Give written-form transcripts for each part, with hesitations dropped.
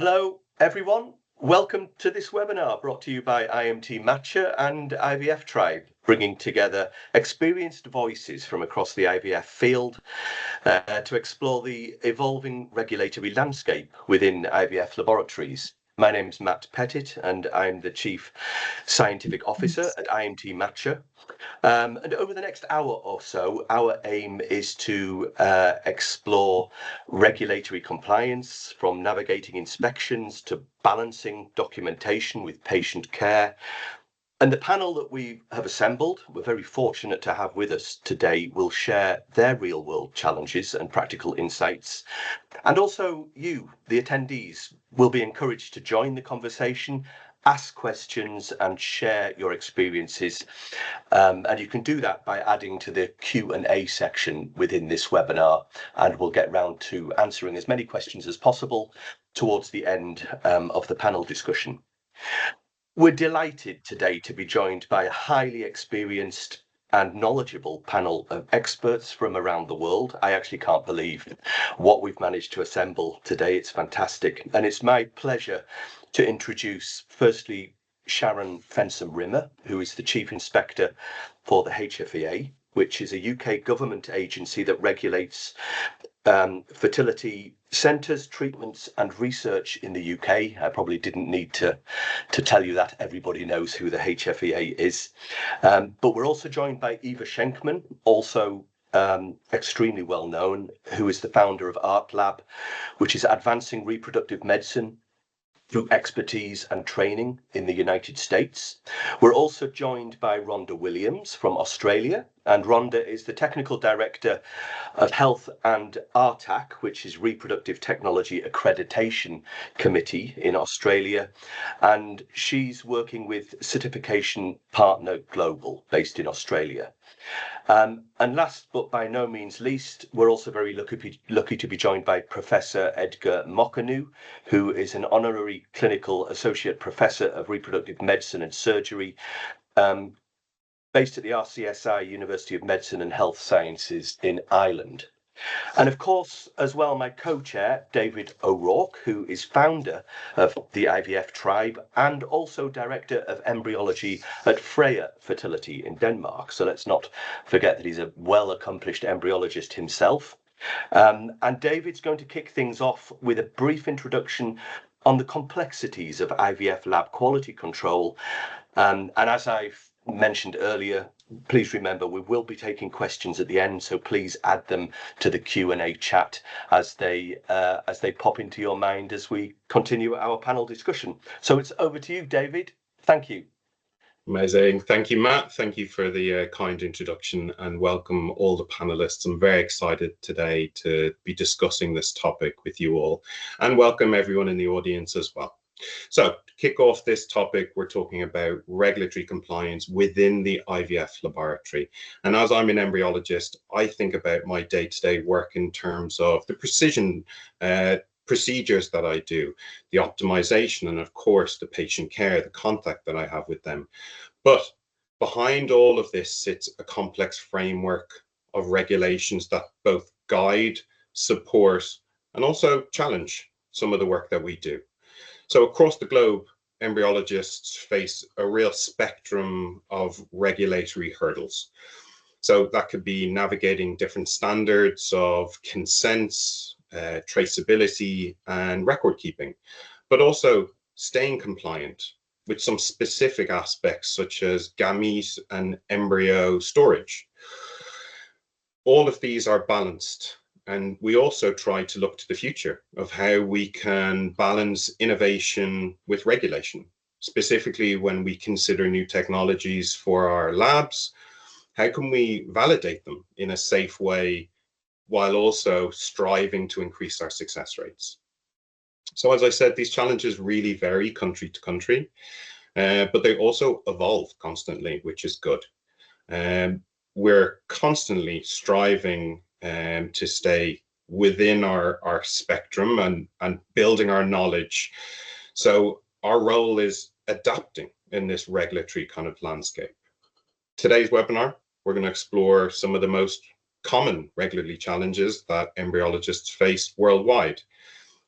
Hello, everyone. Welcome to this webinar brought to you by IMT Matcher and IVF Tribe, bringing together experienced voices from across the IVF field to explore the evolving regulatory landscape within IVF laboratories. My name's Matt Pettit, and I'm the Chief Scientific Officer at IMT Matcher. And over the next hour or so, our aim is to explore regulatory compliance, from navigating inspections to balancing documentation with patient care. And the panel that we have assembled, we're very fortunate to have with us today, will share their real world challenges and practical insights. And also you, the attendees, will be encouraged to join the conversation, ask questions and share your experiences. And you can do that by adding to the Q&A section within this webinar, and we'll get round to answering as many questions as possible towards the end of the panel discussion. We're delighted today to be joined by a highly experienced and knowledgeable panel of experts from around the world. I actually can't believe what we've managed to assemble today. It's fantastic. And it's my pleasure to introduce, firstly, Sharon Fensome-Rimmer, who is the Chief Inspector for the HFEA, which is a UK government agency that regulates fertility centres, treatments and research in the UK. I probably didn't need to tell you that. Everybody knows who the HFEA is. But we're also joined by Eva Schenkman, also extremely well known, who is the founder of ARTLAB, which is advancing reproductive medicine through expertise and training in the United States. We're also joined by Rhonda Williams from Australia, and Rhonda is the Technical Director of Health and RTAC, which is Reproductive Technology Accreditation Committee in Australia, and she's working with Certification Partner Global, based in Australia. And last but by no means least, we're also very lucky to be joined by Professor Edgar Mocoanu, who is an honorary clinical associate professor of reproductive medicine and surgery, based at the RCSI University of Medicine and Health Sciences in Ireland. And of course, as well, my co-chair, David O'Rourke, who is founder of the IVF Tribe and also director of embryology at Freya Fertility in Denmark. So let's not forget that he's a well-accomplished embryologist himself. And David's going to kick things off with a brief introduction on the complexities of IVF lab quality control. And as I've mentioned earlier, please remember we will be taking questions at the end, so please add them to the Q&A chat as they pop into your mind as we continue our panel discussion. So it's over to you, David. Thank you. Amazing. Thank you, Matt. Thank you for the kind introduction, and welcome all the panelists. I'm very excited today to be discussing this topic with you all, and welcome everyone in the audience as well. So to kick off this topic, we're talking about regulatory compliance within the IVF laboratory. And as I'm an embryologist, I think about my day-to-day work in terms of the precision procedures that I do, the optimization, and of course, the patient care, the contact that I have with them. But behind all of this sits a complex framework of regulations that both guide, support, and also challenge some of the work that we do. So across the globe, embryologists face a real spectrum of regulatory hurdles. So that could be navigating different standards of consents, traceability, and record keeping, but also staying compliant with some specific aspects such as gamete and embryo storage. All of these are balanced. And we also try to look to the future of how we can balance innovation with regulation, specifically when we consider new technologies for our labs. How can we validate them in a safe way while also striving to increase our success rates? So as I said, these challenges really vary country to country, but they also evolve constantly, which is good. We're constantly striving to stay within our spectrum and building our knowledge. So our role is adapting in this regulatory kind of landscape. Today's webinar, we're going to explore some of the most common regulatory challenges that embryologists face worldwide.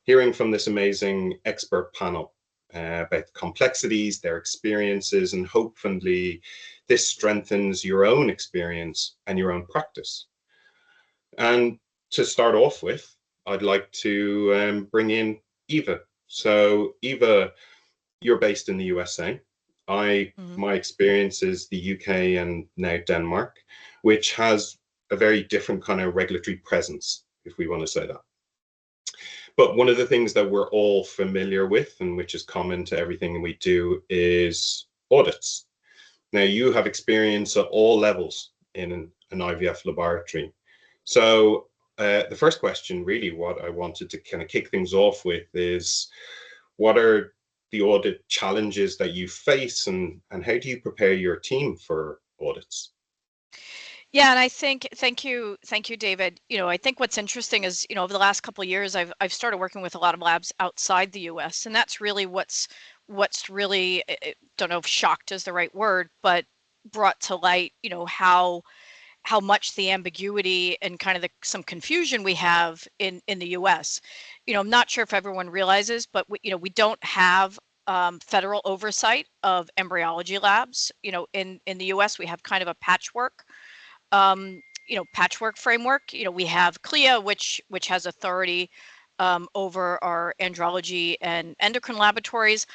hearing from this amazing expert panel about the complexities, their experiences, and hopefully this strengthens your own experience and your own practice. And to start off with, I'd like to bring in Eva. So Eva, you're based in the USA. My experience is the UK and now Denmark, which has a very different kind of regulatory presence, if we want to say that. But one of the things that we're all familiar with, and which is common to everything we do, is audits. Now, you have experience at all levels in an IVF laboratory. So the first question, really, what I wanted to kind of kick things off with is, what are the audit challenges that you face, and how do you prepare your team for audits? Yeah, and I think, thank you, David. I think what's interesting is, over the last couple of years, I've started working with a lot of labs outside the U.S., and that's really what's really, I don't know if shocked is the right word, but brought to light, how much the ambiguity and kind of some confusion we have in the U.S. I'm not sure if everyone realizes, but we don't have federal oversight of embryology labs. In the U.S. we have kind of a patchwork framework. We have CLIA, which has authority over our andrology and endocrine laboratories.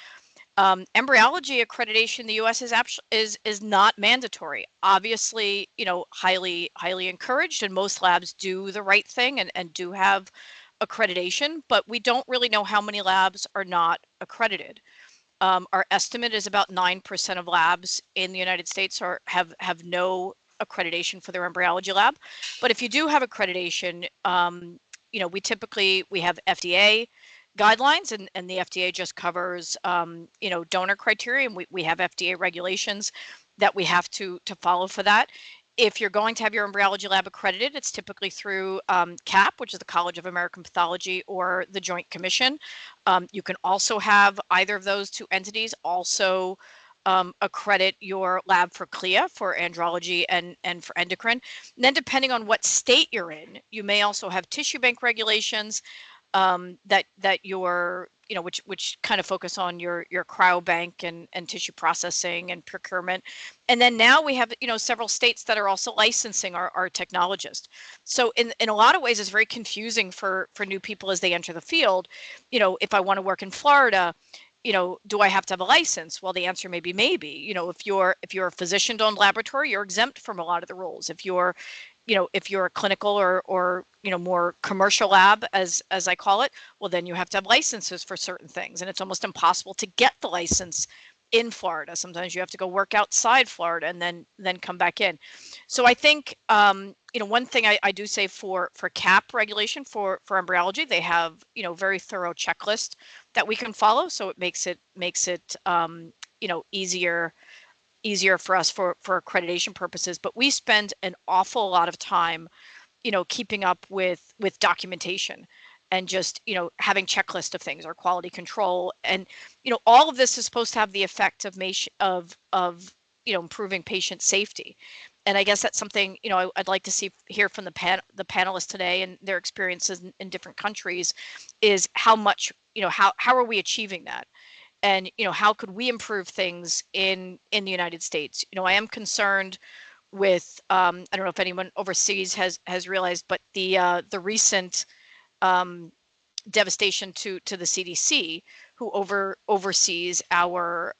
Embryology accreditation in the U.S. is not mandatory. Obviously, highly encouraged, and most labs do the right thing and do have accreditation, but we don't really know how many labs are not accredited. Our estimate is about 9% of labs in the United States have no accreditation for their embryology lab. But if you do have accreditation, we have FDA guidelines, and the FDA just covers donor criteria, and we have FDA regulations that we have to follow for that. If you're going to have your embryology lab accredited, it's typically through CAP, which is the College of American Pathology, or the Joint Commission. You can also have either of those two entities also accredit your lab for CLIA, for andrology and for endocrine. And then depending on what state you're in, you may also have tissue bank regulations that your, which kind of focus on your cryobank and tissue processing and procurement. And then now we have, several states that are also licensing our technologists. So in a lot of ways, it's very confusing for new people as they enter the field. If I want to work in Florida, do I have to have a license? Well, the answer may be maybe. If you're a physician-owned laboratory, you're exempt from a lot of the rules. If you're a clinical or more commercial lab, as I call it, well, then you have to have licenses for certain things, and it's almost impossible to get the license in Florida. Sometimes you have to go work outside Florida and then come back in. So I think one thing I do say for CAP regulation for embryology, they have very thorough checklist that we can follow, so it makes it easier for us for accreditation purposes. But we spend an awful lot of time keeping up with documentation and just having checklist of things, or quality control, and all of this is supposed to have the effect of improving patient safety. And I guess that's something I'd like to hear from the panelists today and their experiences in different countries, is how much how are we achieving that, and how could we improve things in the United States. I am concerned with I don't know if anyone overseas has realized, but the recent devastation to the CDC, who oversees our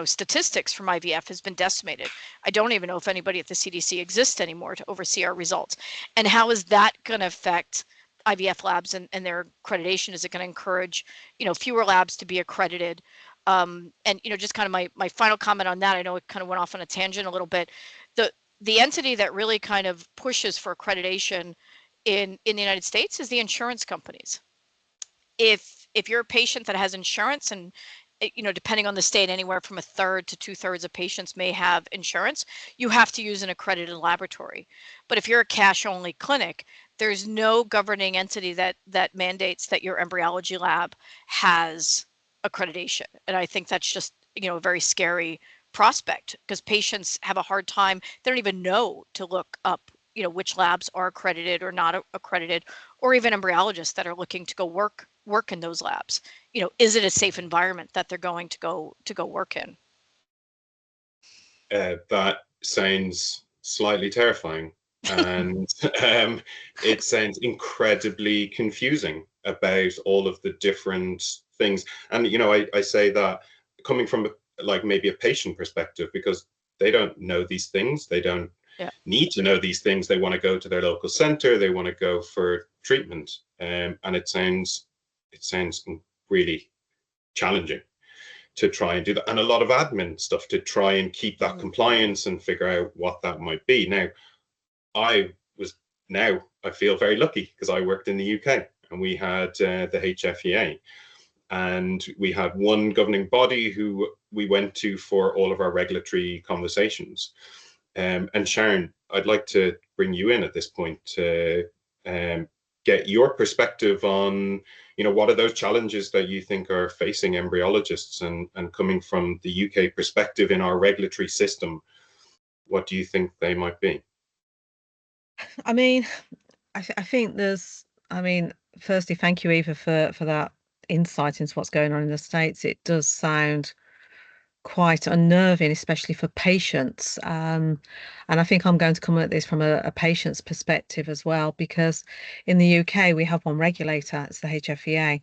statistics from IVF, has been decimated. I don't even know if anybody at the CDC exists anymore to oversee our results. And how is that going to affect IVF labs and their accreditation? Is it going to encourage fewer labs to be accredited? And just kind of my final comment on that, I know it kind of went off on a tangent a little bit. The entity that really kind of pushes for accreditation in the United States is the insurance companies. If you're a patient that has insurance, and depending on the state, anywhere from 1/3 to 2/3 of patients may have insurance, you have to use an accredited laboratory. But if you're a cash only clinic, there's no governing entity that mandates that your embryology lab has accreditation. And I think that's just a very scary prospect, because patients have a hard time. They don't even know to look up you know, which labs are accredited or not accredited, or even embryologists that are looking to go work in those labs. You know, is it a safe environment that they're going to go work in? That sounds slightly terrifying, and it sounds incredibly confusing about all of the different things. And you know, I say that coming from like maybe a patient perspective, because they don't know these things, they don't need to know these things. They want to go to their local center, they want to go for treatment, and it sounds really challenging to try and do that, and a lot of admin stuff to try and keep that compliance and figure out what that might be. Now, I feel very lucky because I worked in the UK and we had the HFEA, and we had one governing body who we went to for all of our regulatory conversations. And Sharon, I'd like to bring you in at this point to get your perspective on, you know, what are those challenges that you think are facing embryologists, and coming from the UK perspective in our regulatory system, what do you think they might be? I mean, I think there's, I mean, firstly, thank you, Eva, for that insight into what's going on in the States. It does sound quite unnerving, especially for patients. And I think I'm going to come at this from a patient's perspective as well, because in the UK we have one regulator, it's the HFEA,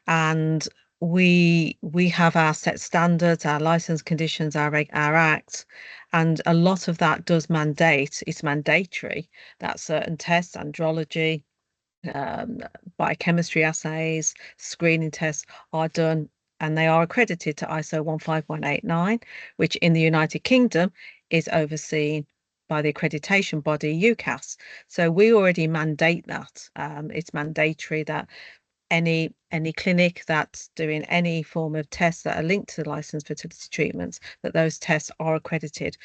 and we have our set standards, our license conditions, our acts, and a lot of that does mandate, it's mandatory that certain tests, andrology, biochemistry assays, screening tests are done, and they are accredited to ISO 15189, which in the United Kingdom is overseen by the accreditation body UCAS. So we already mandate that. It's mandatory that any clinic that's doing any form of tests that are linked to licensed fertility treatments, that those tests are accredited.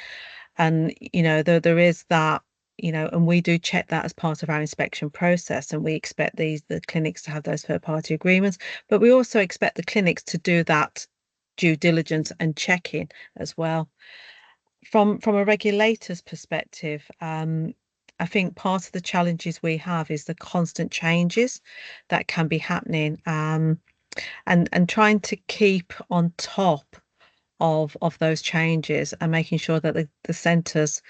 And you know, there is that, you know, and we do check that as part of our inspection process, and we expect the clinics to have those third-party agreements, but we also expect the clinics to do that due diligence and checking as well. From a regulator's perspective, I think part of the challenges we have is the constant changes that can be happening, and trying to keep on top of those changes and making sure that the centres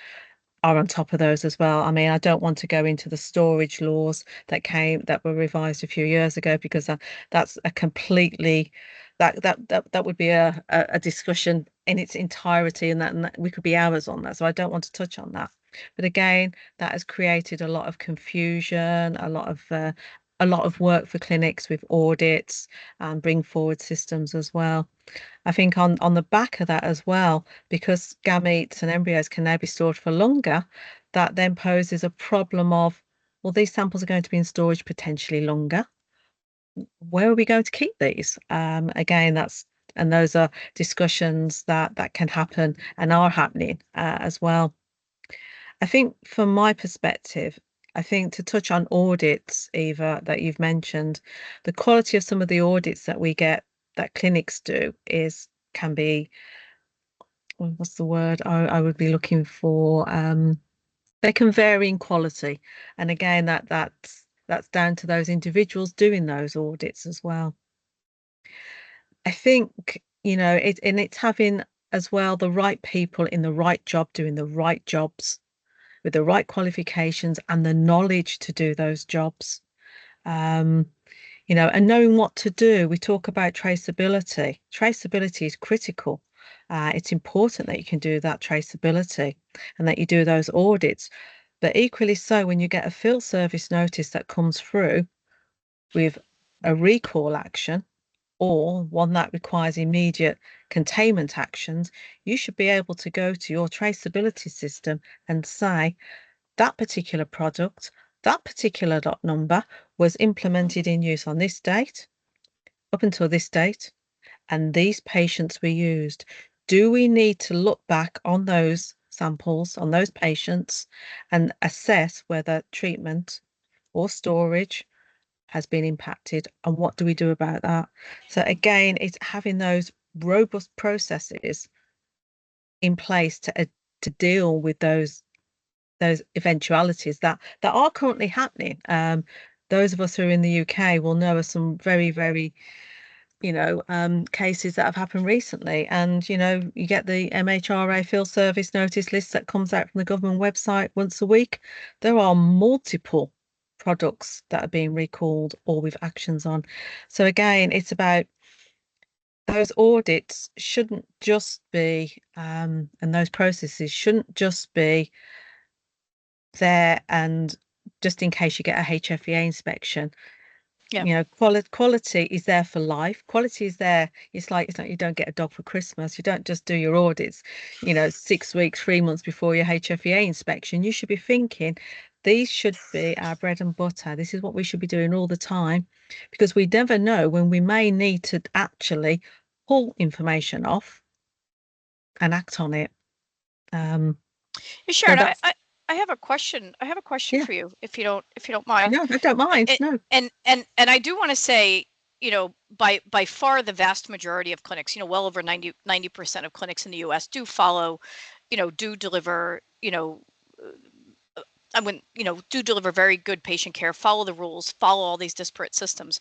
are on top of those as well. I mean, I don't want to go into the storage laws that were revised a few years ago, because that's a completely that would be a discussion in its entirety, and that we could be hours on that. So I don't want to touch on that. But again, that has created a lot of confusion, a lot of work for clinics with audits and bring forward systems as well. I think on the back of that as well, because gametes and embryos can now be stored for longer, that then poses a problem of, well, these samples are going to be in storage potentially longer. Where are we going to keep these? Again, those are discussions that can happen and are happening as well. I think from my perspective, I think to touch on audits, Eva, that you've mentioned, the quality of some of the audits that we get, that clinics do, can be, what's the word I would be looking for? They can vary in quality, and again, that's down to those individuals doing those audits as well. I think, you know, it's having as well the right people in the right job doing the right jobs with the right qualifications and the knowledge to do those jobs. You know, and knowing what to do. We talk about traceability. Traceability is critical. It's important that you can do that traceability and that you do those audits. But equally so, when you get a field service notice that comes through with a recall action, or one that requires immediate containment actions, you should be able to go to your traceability system and say, that particular product, that particular lot number was implemented in use on this date, up until this date, and these patients were used. Do we need to look back on those samples, on those patients, and assess whether treatment or storage has been impacted, and what do we do about that? So again, it's having those robust processes in place to deal with those those eventualities that are currently happening. Those of us who are in the UK will know of some very, very, cases that have happened recently. And, you get the MHRA field service notice list that comes out from the government website once a week. There are multiple products that are being recalled or with actions on. So again, it's about those audits shouldn't just be, and those processes shouldn't just be there and just in case you get a HFEA inspection. Yeah. Quality is there for life. Quality is there. It's like you don't get a dog for Christmas. You don't just do your audits 6 weeks, 3 months before your HFEA inspection. You should be thinking these should be our bread and butter. This is what we should be doing all the time, because we never know when we may need to actually pull information off and act on it. Sharon, I have a question. I have a question for you, if you don't mind. No, I don't mind. No. And I do want to say, by far the vast majority of clinics, well over 90% of clinics in the US do follow, do deliver, do deliver very good patient care, follow the rules, follow all these disparate systems.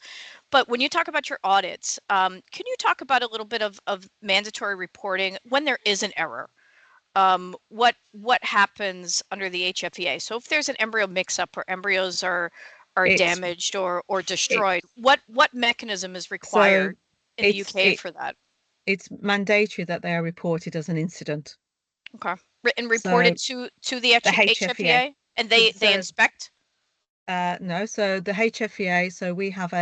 But when you talk about your audits, can you talk about a little bit of mandatory reporting when there is an error? What happens under the HFEA? So if there's an embryo mix-up or embryos are damaged or destroyed, what mechanism is required in the UK for that? It's mandatory that they are reported as an incident. Okay, and reported to the HFEA, and they inspect. No, so the HFEA. So we have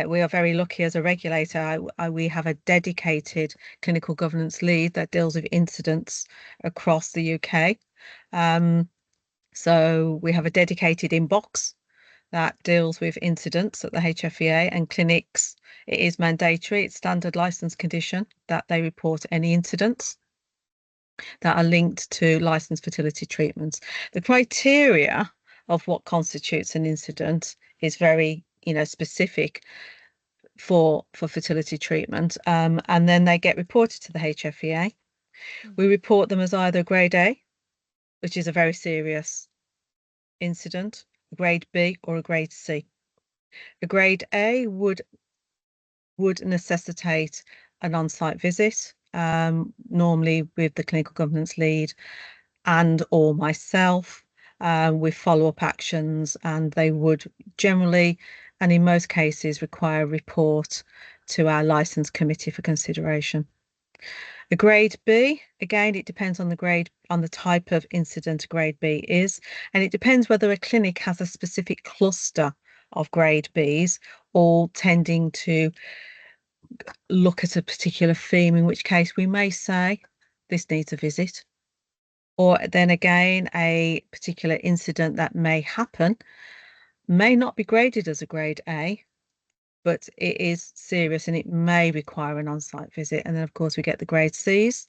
we are very lucky as a regulator. We have a dedicated clinical governance lead that deals with incidents across the UK. So we have a dedicated inbox that deals with incidents at the HFEA and clinics. It is mandatory, it's standard license condition that they report any incidents that are linked to licensed fertility treatments. The criteria of what constitutes an incident is very specific for fertility treatment, and then they get reported to the HFEA. We report them as either grade A, which is a very serious incident, a grade B, or a grade C. A grade A would necessitate an on-site visit, normally with the clinical governance lead and or myself, with follow-up actions, and they would generally and in most cases require a report to our license committee for consideration. A grade B, again, it depends on the type of incident a grade B is, and it depends whether a clinic has a specific cluster of grade Bs, all tending to look at a particular theme, in which case we may say this needs a visit. Or then again, a particular incident that may happen may not be graded as a grade A, but it is serious and it may require an on-site visit. And then, of course, we get the grade Cs,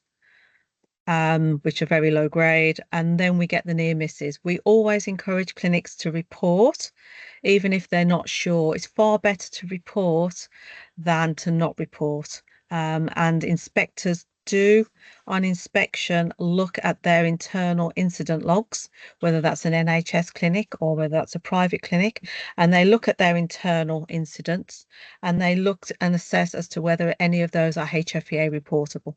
which are very low grade, and then we get the near misses. We always encourage clinics to report, even if they're not sure. It's far better to report than to not report. And inspectors do, on inspection, look at their internal incident logs, whether that's an NHS clinic or whether that's a private clinic, and they look at their internal incidents and they look and assess as to whether any of those are HFEA reportable.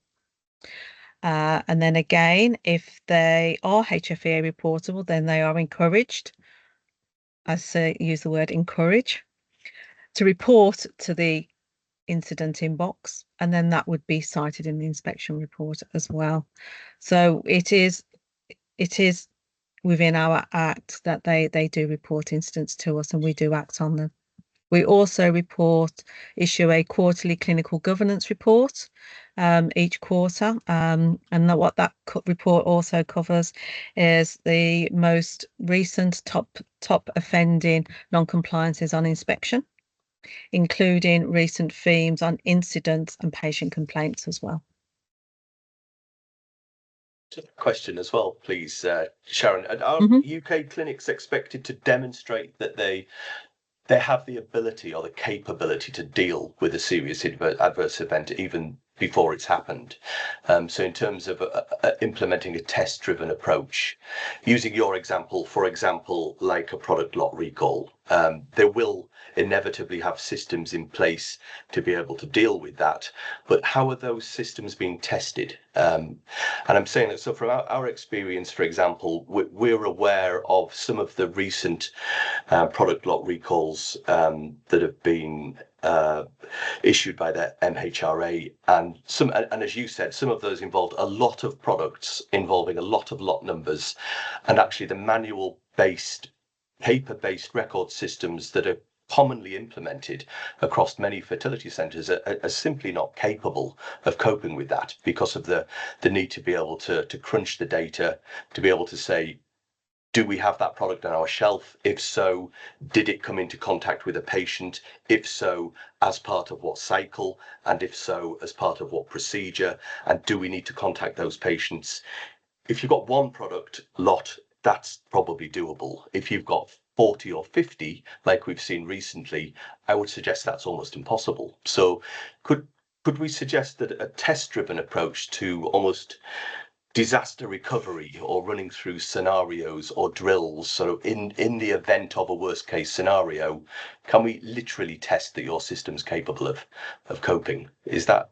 And then again, if they are HFEA reportable, then they are encouraged, use the word encourage, to report to the incident inbox, and then that would be cited in the inspection report as well. So it is within our act that they do report incidents to us, and we do act on them. We also issue a quarterly clinical governance report each quarter, and what that report also covers is the most recent top offending non-compliances on inspection, including recent themes on incidents and patient complaints as well. Question as well, please, Sharon. Are UK clinics expected to demonstrate that they have the ability or the capability to deal with a serious adverse event, even before it's happened. So in terms of implementing a test-driven approach, using your example, for example, like a product lot recall, there will inevitably have systems in place to be able to deal with that. But how are those systems being tested? And I'm saying that, so from our experience, for example, we're aware of some of the recent product lot recalls that have been issued by the MHRA, and as you said, some of those involved a lot of products involving a lot of lot numbers, and actually the manual-based, paper-based record systems that are commonly implemented across many fertility centres are simply not capable of coping with that, because of the need to be able to crunch the data, to be able to say, do we have that product on our shelf? If so, did it come into contact with a patient? If so, as part of what cycle? And if so, as part of what procedure? And do we need to contact those patients? If you've got one product lot, that's probably doable. If you've got 40 or 50, like we've seen recently, I would suggest that's almost impossible. So could we suggest that a test-driven approach to almost disaster recovery, or running through scenarios or drills, so in the event of a worst case scenario, can we literally test that your system's capable of coping? Is that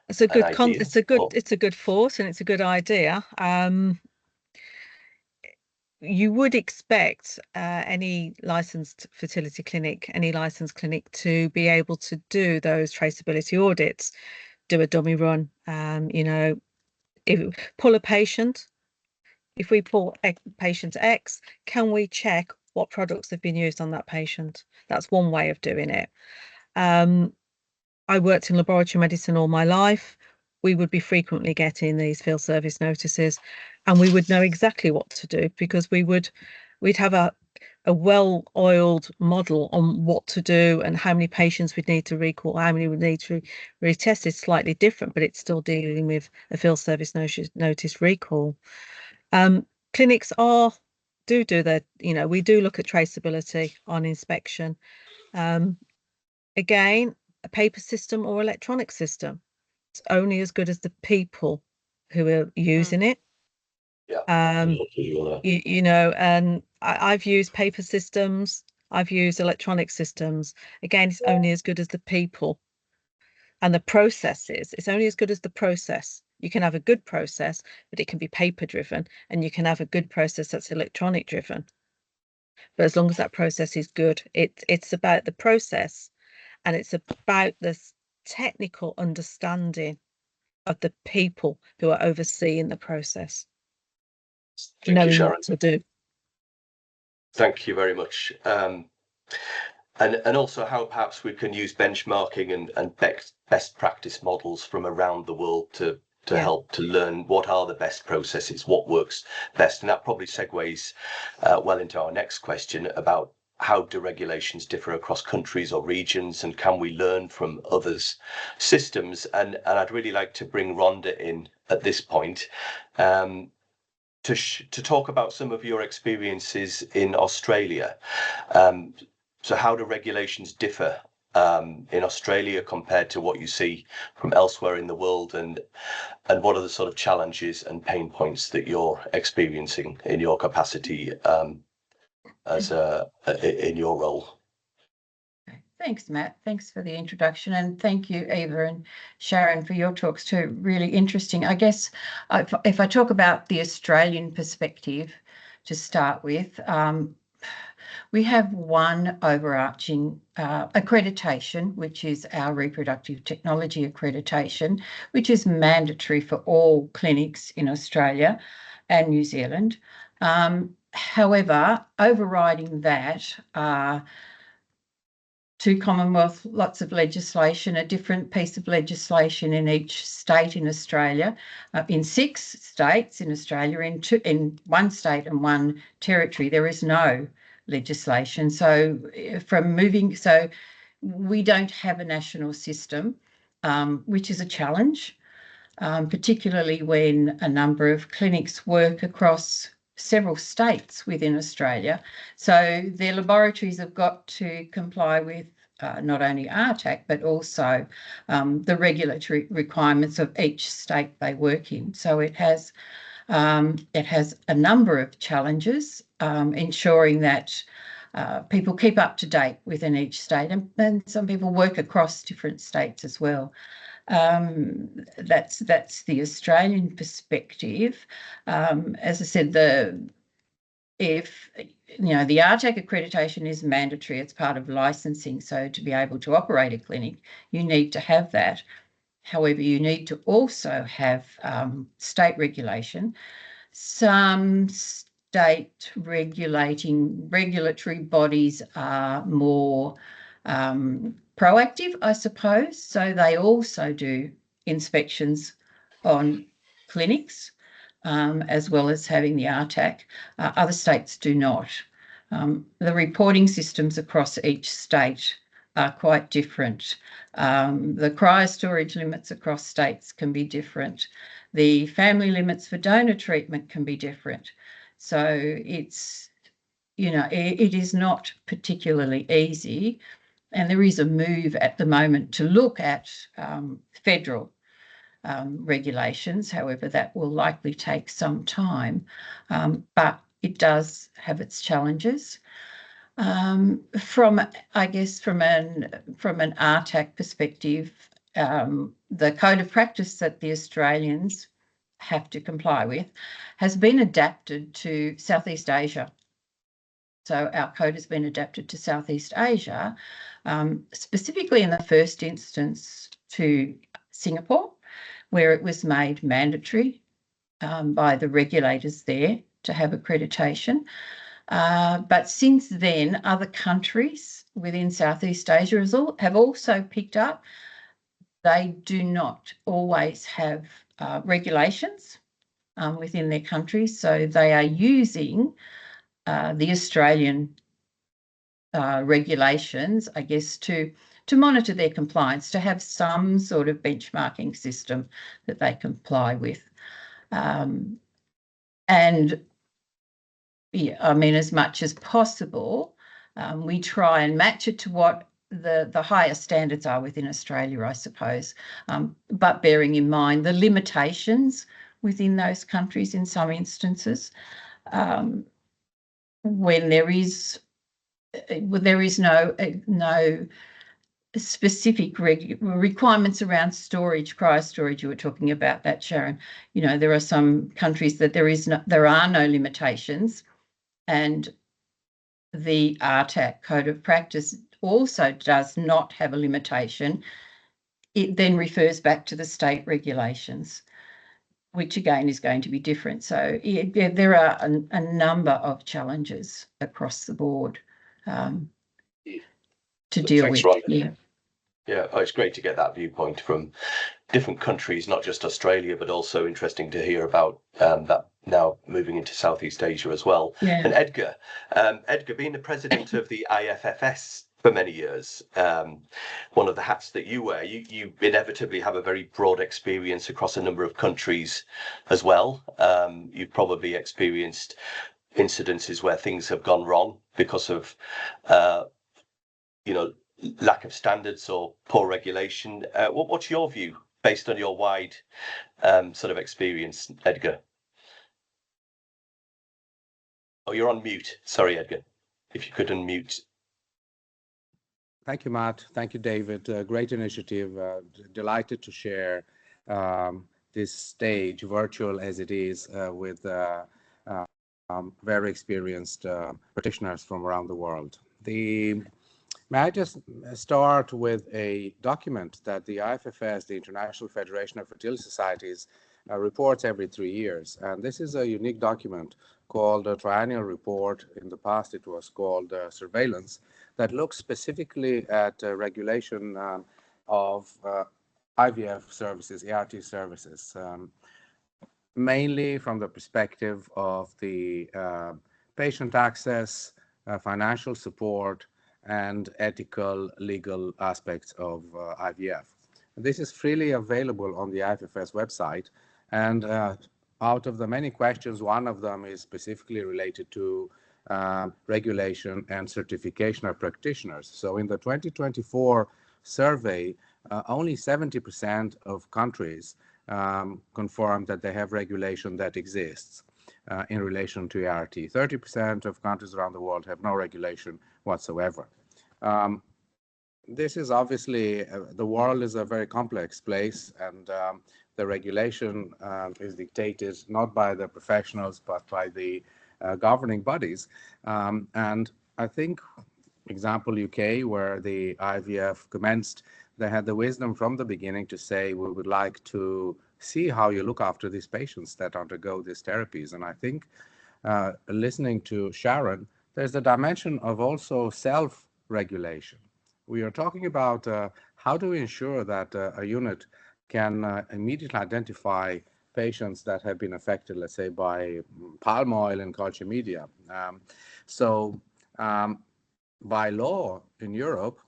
it's a good an idea? it's a good thought, and it's a good idea. You would expect any licensed fertility clinic, any licensed clinic, to be able to do those traceability audits, do a dummy run, you know, pull a patient. If we pull patient X, can we check what products have been used on that patient? That's one way of doing it. I worked in laboratory medicine all my life. We would be frequently getting these field service notices, and we would know exactly what to do, because we'd have a well-oiled model on what to do and how many patients we'd need to recall, how many would need to retest. Is slightly different, but it's still dealing with a field service notice recall. Clinics do their, you know, we do look at traceability on inspection. Again, a paper system or electronic system, it's only as good as the people who are using it. Yeah. You know, and I've used paper systems, I've used electronic systems. Again, it's only as good as the people and the processes. It's only as good as the process. You can have a good process, but it can be paper driven, and you can have a good process that's electronic driven. But as long as that process is good, it's about the process, and it's about this technical understanding of the people who are overseeing the process. Thank you, Sharon. What to do. Thank you very much. And also how perhaps we can use benchmarking and best practice models from around the world to help to learn what are the best processes, what works best. And that probably segues well into our next question about how do regulations differ across countries or regions, and can we learn from others' systems? And I'd really like to bring Rhonda in at this point to talk about some of your experiences in Australia. So how do regulations differ in Australia compared to what you see from elsewhere in the world, and what are the sort of challenges and pain points that you're experiencing in your capacity in your role? Thanks, Matt. Thanks for the introduction, and thank you, Eva and Sharon, for your talks too. Really interesting. I guess if I talk about the Australian perspective to start with, we have one overarching accreditation, which is our reproductive technology accreditation, which is mandatory for all clinics in Australia and New Zealand. However, overriding that to Commonwealth, lots of legislation, a different piece of legislation in each state in Australia, in 6 states in Australia, in 1 state and 1 territory, there is no legislation. So we don't have a national system, which is a challenge, particularly when a number of clinics work across several states within Australia. So their laboratories have got to comply with not only RTAC, but also the regulatory requirements of each state they work in. So it has a number of challenges, ensuring that people keep up to date within each state, and some people work across different states as well. That's the Australian perspective. As I said, the RTAC accreditation is mandatory. It's part of licensing. So to be able to operate a clinic, you need to have that. However, you need to also have state regulation. Some state regulatory bodies are more proactive, I suppose. So they also do inspections on clinics, as well as having the RTAC. Other states do not. The reporting systems across each state are quite different. The cryo storage limits across states can be different. The family limits for donor treatment can be different. So it's, it is not particularly easy. And there is a move at the moment to look at federal regulations. However, that will likely take some time, but it does have its challenges. From an RTAC perspective, the code of practice that the Australians have to comply with has been adapted to Southeast Asia. So our code has been adapted to Southeast Asia, specifically in the first instance to Singapore, where it was made mandatory by the regulators there to have accreditation. But since then, other countries within Southeast Asia have also picked up. They do not always have regulations within their countries, so they are using the Australian regulations, I guess, to monitor their compliance, to have some sort of benchmarking system that they comply with. And yeah, I mean, as much as possible, we try and match it to what the higher standards are within Australia, I suppose, but bearing in mind the limitations within those countries in some instances, when there is no specific requirements around storage, cryo storage. You were talking about that, Sharon. There are some countries that there are no limitations, and the RTAC code of practice also does not have a limitation. It then refers back to the state regulations, which again is going to be different. So yeah, there are a number of challenges across the board to deal with. Rhonda. Yeah, it's great to get that viewpoint from different countries, not just Australia, but also interesting to hear about that now moving into Southeast Asia as well. Yeah. And Edgar, being the president of the IFFS for many years, one of the hats that you wear, you inevitably have a very broad experience across a number of countries as well. You've probably experienced incidences where things have gone wrong because of, lack of standards or poor regulation. What's your view based on your wide sort of experience, Edgar? Oh, you're on mute. Sorry, Edgar. If you could unmute. Thank you, Matt. Thank you, David. Great initiative. Delighted to share this stage, virtual as it is, with very experienced practitioners from around the world. May I just start with a document that the IFFS, the International Federation of Fertility Societies, reports every 3 years. And this is a unique document called a triennial report. In the past, it was called surveillance, that looks specifically at regulation of IVF services, ART services, mainly from the perspective of the patient access, financial support, and ethical, legal aspects of IVF. This is freely available on the IFFS website. And out of the many questions, one of them is specifically related to regulation and certification of practitioners. So in the 2024 survey, only 70% of countries confirm that they have regulation that exists in relation to ART. 30% of countries around the world have no regulation whatsoever. This is obviously, the world is a very complex place, and the regulation is dictated not by the professionals, but by the governing bodies. And I think, example UK, where the IVF commenced, they had the wisdom from the beginning to say, we would like to see how you look after these patients that undergo these therapies. And I think listening to Sharon, there's the dimension of also self-regulation. We are talking about how do we ensure that a unit can immediately identify patients that have been affected, let's say, by palm oil and culture media. By law in Europe,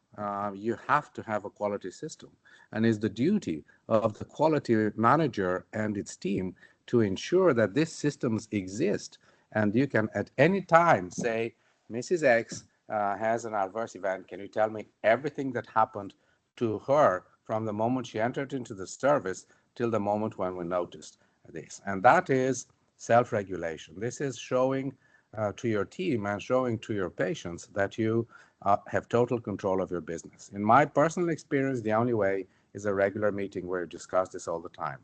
you have to have a quality system, and it's the duty of the quality manager and its team to ensure that these systems exist, and you can at any time say, Mrs. X has an adverse event. Can you tell me everything that happened to her from the moment she entered into the service till the moment when we noticed this? And that is self-regulation. This is showing to your team and showing to your patients that you have total control of your business. In my personal experience, the only way is a regular meeting where you discuss this all the time.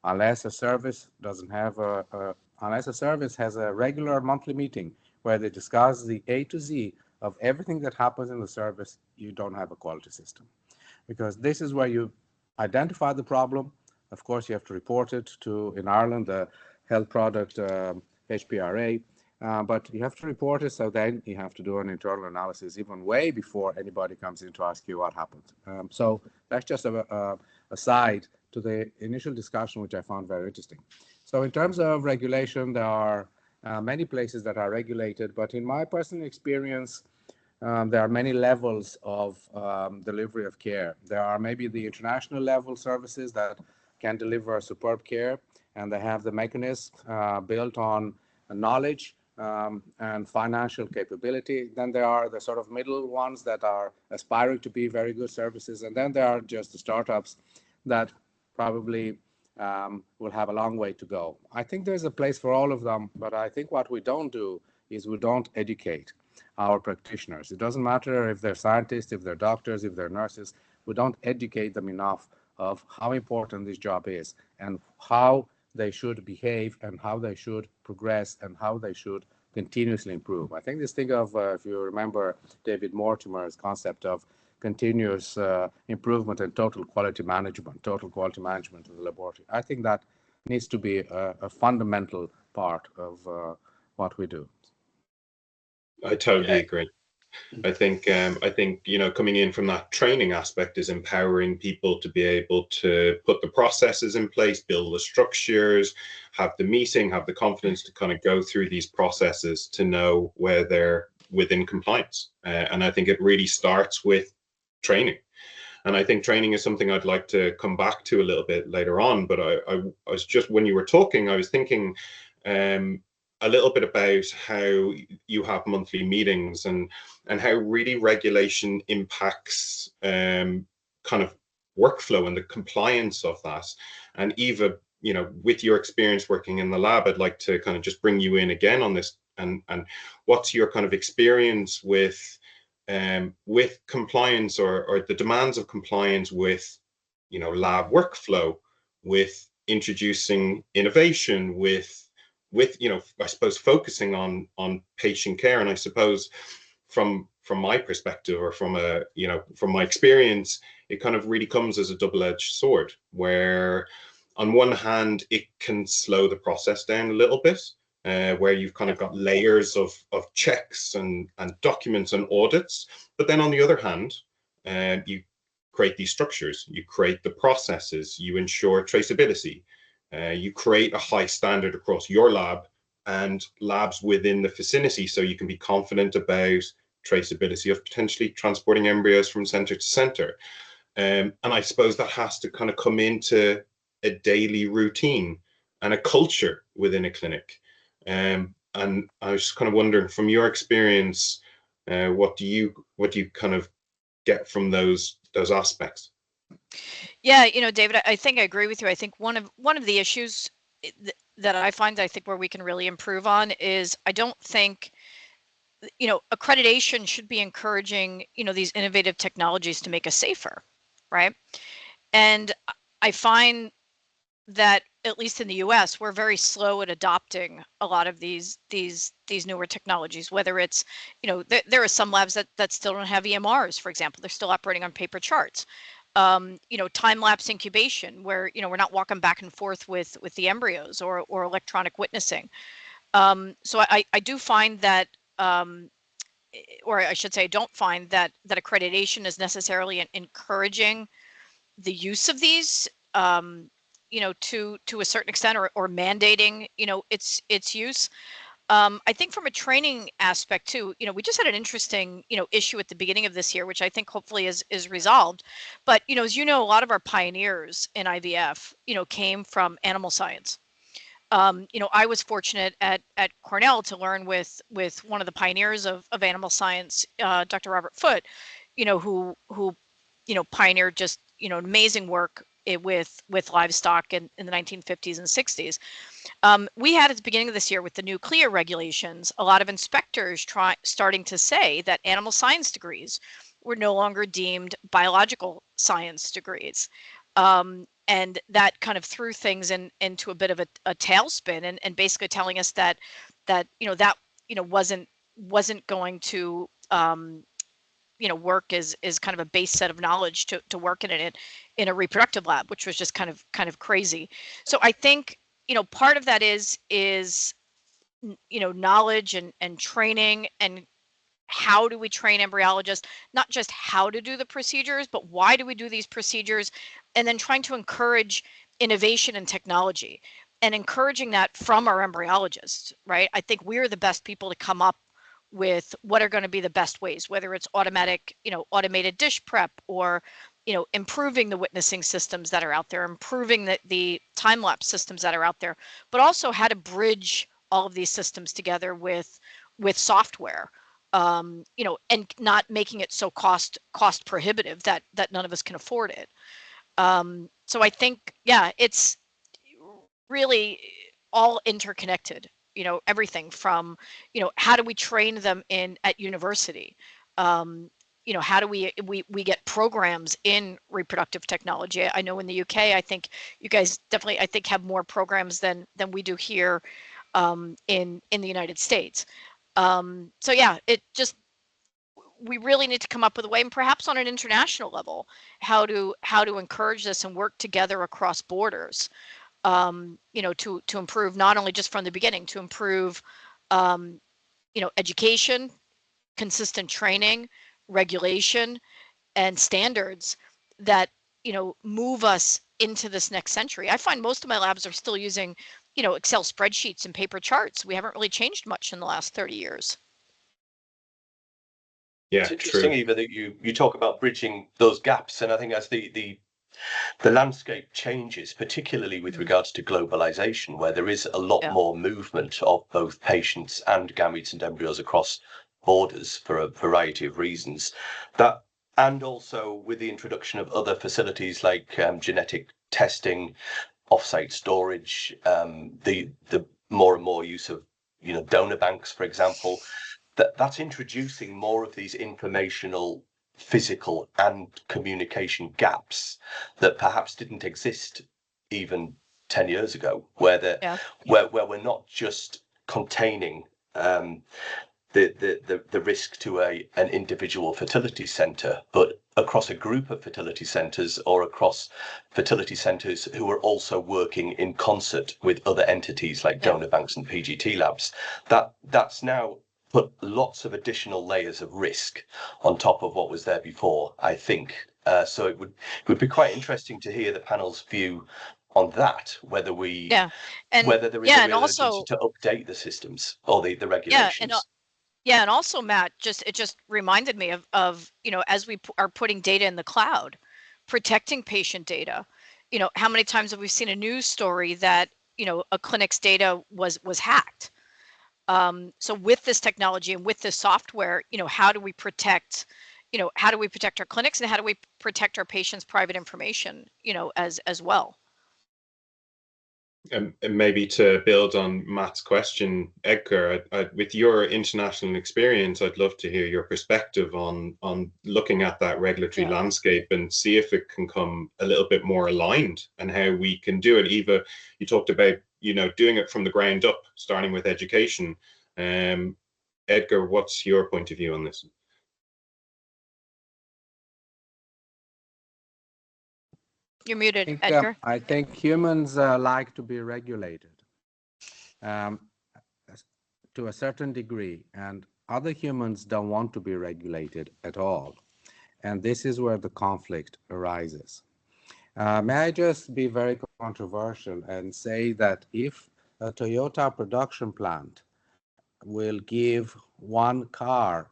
Unless a service doesn't have unless a service has a regular monthly meeting where they discuss the A to Z of everything that happens in the service, you don't have a quality system. Because this is where you identify the problem. Of course, you have to report it to, in Ireland, the health product HPRA, but you have to report it, so then you have to do an internal analysis even way before anybody comes in to ask you what happened. So that's just a aside to the initial discussion, which I found very interesting. So in terms of regulation, there are many places that are regulated, but in my personal experience, there are many levels of delivery of care. There are maybe the international level services that can deliver superb care, and they have the mechanism built on knowledge and financial capability. Then there are the sort of middle ones that are aspiring to be very good services, and then there are just the startups that probably will have a long way to go. I think there's a place for all of them, but I think what we don't do is we don't educate our practitioners. It doesn't matter if they're scientists, if they're doctors, if they're nurses. We don't educate them enough of how important this job is and how they should behave and how they should progress and how they should continuously improve. I think this thing of, if you remember David Mortimer's concept of continuous improvement and total quality management in the laboratory, I think that needs to be a fundamental part of what we do. I totally agree. I think coming in from that training aspect is empowering people to be able to put the processes in place, build the structures, have the meeting, have the confidence to kind of go through these processes to know where they're within compliance. And I think it really starts with training. And I think training is something I'd like to come back to a little bit later on. But I was just, when you were talking, I was thinking a little bit about how you have monthly meetings and how really regulation impacts kind of workflow and the compliance of that. And Eva, with your experience working in the lab, I'd like to kind of just bring you in again on this. And what's your kind of experience with compliance or the demands of compliance with, lab workflow, with introducing innovation, with I suppose focusing on patient care. And I suppose from my perspective, or from my experience, it kind of really comes as a double-edged sword, where on one hand it can slow the process down a little bit, where you've kind of got layers of checks and documents and audits. But then on the other hand, you create these structures, you create the processes, you ensure traceability. You create a high standard across your lab and labs within the vicinity, so you can be confident about traceability of potentially transporting embryos from center to center. And I suppose that has to kind of come into a daily routine and a culture within a clinic. And I was just kind of wondering, from your experience, what do you kind of get from those aspects? Yeah, David, I think I agree with you. I think one of the issues that I find, I think, where we can really improve on is, I don't think, accreditation should be encouraging, these innovative technologies to make us safer, right? And I find that, at least in the US, we're very slow at adopting a lot of these newer technologies, whether it's, there are some labs that still don't have EMRs, for example. They're still operating on paper charts. Time-lapse incubation, where, we're not walking back and forth with the embryos, or electronic witnessing. So I do find that, or I should say, I don't find that accreditation is necessarily encouraging the use of these, to a certain extent, or mandating, its use. I think from a training aspect too, we just had an interesting, issue at the beginning of this year, which I think hopefully is resolved. But, as a lot of our pioneers in IVF, came from animal science. I was fortunate at Cornell to learn with one of the pioneers of animal science, Dr. Robert Foote, who pioneered just, amazing work with livestock in the 1950s and 60s. We had, at the beginning of this year, with the new CLIA regulations, a lot of inspectors starting to say that animal science degrees were no longer deemed biological science degrees. And that kind of threw things into a bit of a tailspin, and basically telling us that wasn't going to work as kind of a base set of knowledge to work in a reproductive lab, which was just kind of crazy. So I think, part of that is knowledge and training, and how do we train embryologists, not just how to do the procedures, but why do we do these procedures, and then trying to encourage innovation and technology, and encouraging that from our embryologists, right? I think we're the best people to come up with what are going to be the best ways, whether it's automated dish prep, or improving the witnessing systems that are out there, improving the time-lapse systems that are out there, but also how to bridge all of these systems together with software, and not making it so cost prohibitive that none of us can afford it. So I think, yeah, it's really all interconnected. Everything from, how do we train them at university? How do we get programs in reproductive technology? I know in the UK, I think you guys definitely, I think, have more programs than we do here, in the United States. So yeah, we really need to come up with a way, and perhaps on an international level, how to encourage this and work together across borders, to improve, not only just from the beginning, to improve, education, consistent training, regulation, and standards that, move us into this next century. I find most of my labs are still using, Excel spreadsheets and paper charts. We haven't really changed much in the last 30 years. Yeah, it's interesting, Eva, that you talk about bridging those gaps, and I think as the landscape changes, particularly with regards to globalization, where there is a lot more movement of both patients and gametes and embryos across borders for a variety of reasons, and also with the introduction of other facilities like genetic testing, off-site storage, the more and more use of donor banks, for example, that's introducing more of these informational, physical and communication gaps that perhaps didn't exist even 10 years ago, where we're not just containing the risk to an individual fertility centre, but across a group of fertility centres, or across fertility centres who are also working in concert with other entities like donor banks and PGT labs. That's now put lots of additional layers of risk on top of what was there before, I think. So it would be quite interesting to hear the panel's view on that, whether there is a real urgency to update the systems or the regulations. And also, Matt, it just reminded me of as we are putting data in the cloud, protecting patient data. How many times have we seen a news story that a clinic's data was hacked? So with this technology and with this software, how do we protect, our clinics, and how do we protect our patients' private information, as well? And maybe to build on Matt's question, Edgar, with your international experience, I'd love to hear your perspective on looking at that regulatory landscape and see if it can come a little bit more aligned and how we can do it. Eva, you talked about, doing it from the ground up, starting with education. Edgar, what's your point of view on this? You're muted, Edgar. I think humans like to be regulated to a certain degree, and other humans don't want to be regulated at all. And this is where the conflict arises. May I just be very controversial and say that if a Toyota production plant will give one car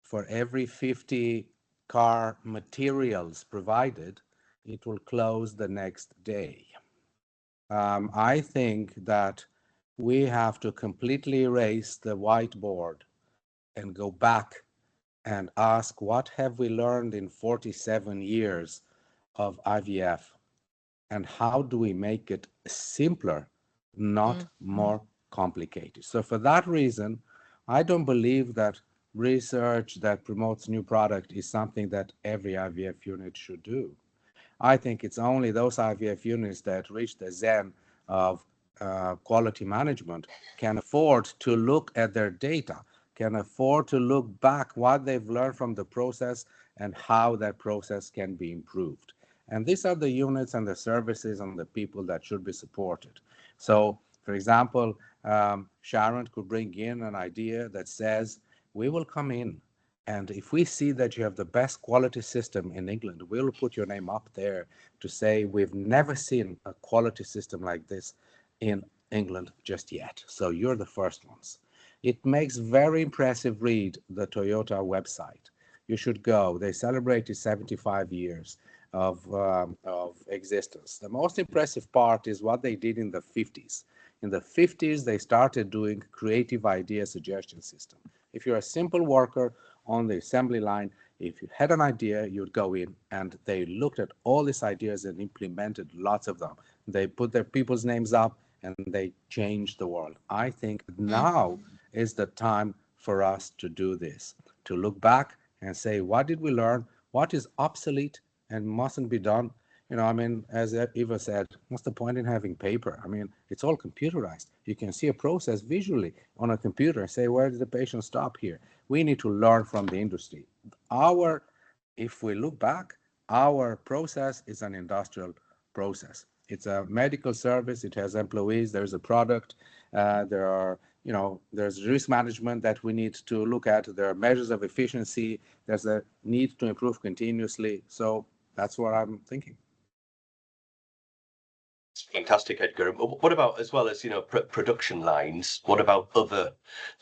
for every 50 car materials provided, it will close the next day. I think that we have to completely erase the whiteboard and go back and ask, what have we learned in 47 years of IVF, and how do we make it simpler, not more complicated? So for that reason, I don't believe that research that promotes new product is something that every IVF unit should do. I think it's only those IVF units that reach the zen of quality management can afford to look at their data, can afford to look back what they've learned from the process and how that process can be improved. And these are the units and the services and the people that should be supported. So, for example, Sharon could bring in an idea that says, we will come in, and if we see that you have the best quality system in England, we'll put your name up there to say we've never seen a quality system like this in England just yet. So you're the first ones. It makes very impressive read, the Toyota website. You should go. They celebrated 75 years of existence. The most impressive part is what they did in the 50s. In the 50s, they started doing creative idea suggestion system. If you're a simple worker on the assembly line, if you had an idea, you'd go in, and they looked at all these ideas and implemented lots of them. They put their people's names up and they changed the world. I think now is the time for us to do this, to look back and say, what did we learn? What is obsolete and mustn't be done? As Eva said, what's the point in having paper? It's all computerized. You can see a process visually on a computer and say, where did the patient stop here? We need to learn from the industry. If we look back, our process is an industrial process. It's a medical service. It has employees. There's a product. There's risk management that we need to look at. There are measures of efficiency. There's a need to improve continuously. So that's what I'm thinking. Fantastic, Edgar. What about, as well as production lines, what about other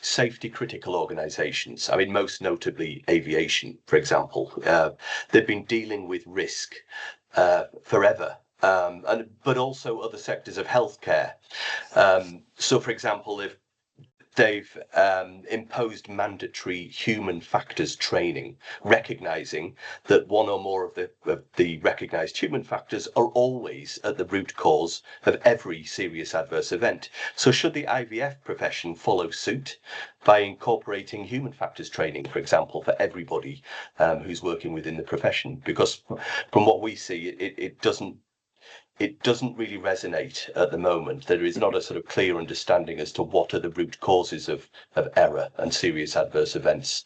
safety critical organizations? Most notably aviation, for example. They've been dealing with risk forever, but also other sectors of healthcare. So, for example, if they've imposed mandatory human factors training, recognizing that one or more of the recognized human factors are always at the root cause of every serious adverse event. So should the IVF profession follow suit by incorporating human factors training, for example, for everybody who's working within the profession? Because from what we see, it doesn't really resonate at the moment. There is not a sort of clear understanding as to what are the root causes of error and serious adverse events.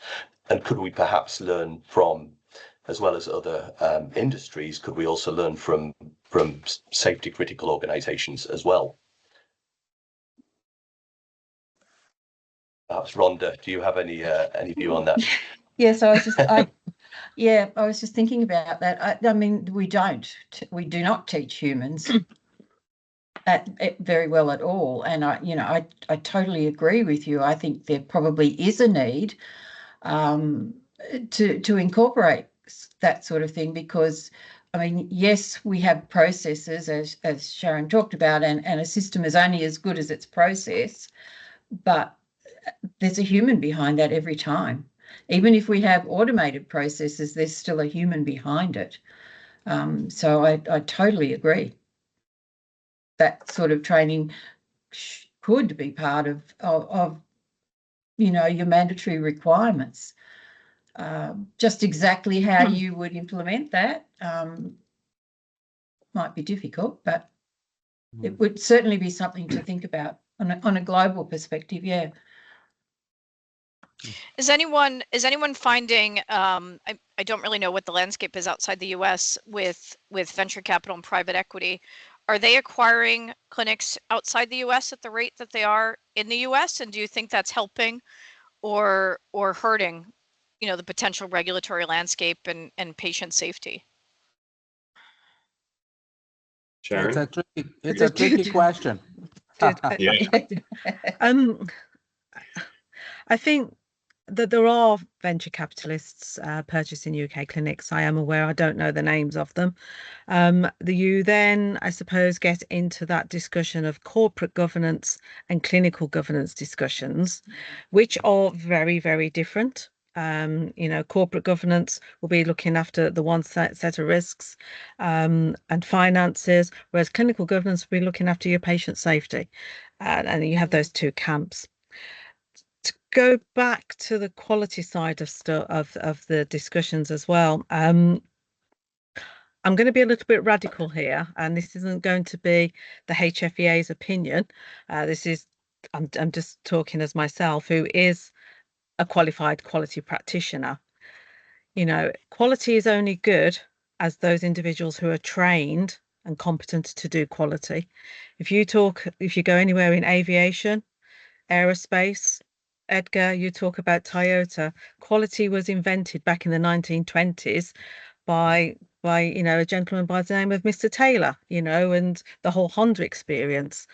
And could we perhaps learn from, as well as other industries, could we also learn from safety critical organizations as well? Perhaps Rhonda, do you have any view on that? Yes, I was just thinking about that. We do not teach humans very well at all, and I totally agree with you. I think there probably is a need to incorporate that sort of thing, because yes, we have processes as Sharon talked about, and a system is only as good as its process, but there's a human behind that every time. Even if we have automated processes, there's still a human behind it. So I totally agree. That sort of training could be part of you know, your mandatory requirements. Just exactly how you would implement that might be difficult, but it would certainly be something to think about on a global perspective. Yeah. Is anyone finding, I don't really know what the landscape is outside the US with venture capital and private equity. Are they acquiring clinics outside the US at the rate that they are in the US? And do you think that's helping or hurting, you know, the potential regulatory landscape and patient safety? Sharon? It's a tricky question. I think that there are venture capitalists purchasing UK clinics. I am aware. I don't know the names of them. You then, I suppose, get into that discussion of corporate governance and clinical governance discussions, which are very, very different. You know, corporate governance will be looking after the one set of risks and finances, whereas clinical governance will be looking after your patient safety. And you have those two camps. To go back to the quality side of the discussions as well, I'm going to be a little bit radical here, and this isn't going to be the HFEA's opinion. This is I'm just talking as myself, who is a qualified quality practitioner. You know, quality is only good as those individuals who are trained and competent to do quality. If you go anywhere in aviation, aerospace, Edgar, you talk about Toyota. Quality was invented back in the 1920s by you know, a gentleman by the name of Mr. Taylor, you know, and the whole Honda experience.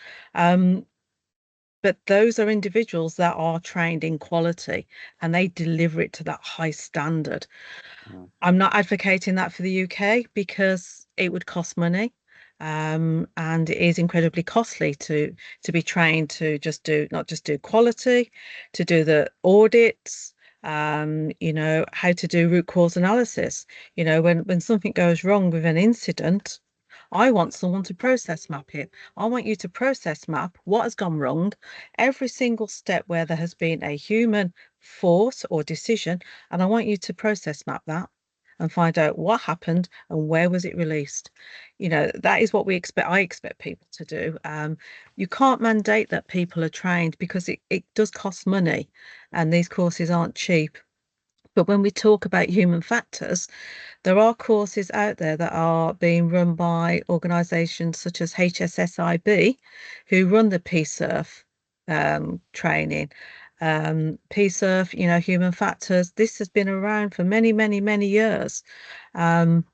But those are individuals that are trained in quality and they deliver it to that high standard. I'm not advocating that for the UK because it would cost money. And it is incredibly costly to be trained to not just do quality, to do the audits, you know, how to do root cause analysis. You know, when something goes wrong with an incident, I want someone to process map it. I want you to process map what has gone wrong, every single step where there has been a human force or decision, and I want you to process map that and find out what happened and where was it released. You know, that is what I expect people to do. You can't mandate that people are trained because it does cost money and these courses aren't cheap. But when we talk about human factors, there are courses out there that are being run by organisations such as HSSIB, who run the PSURF training. PSURF, you know, human factors, this has been around for many, many, many years. And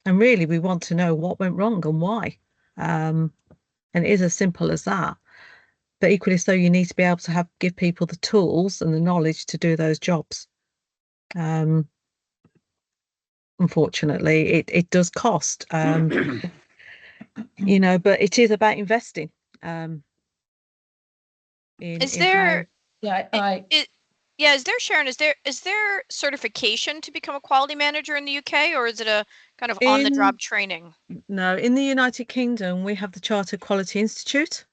really, we want to know what went wrong and why. And it is as simple as that. But equally so, you need to be able to give people the tools and the knowledge to do those jobs. Unfortunately, it does cost, you know, but it is about investing. Is there Sharon, is there certification to become a quality manager in the UK, or is it a kind of on the job training? No, in the United Kingdom, we have the Chartered Quality Institute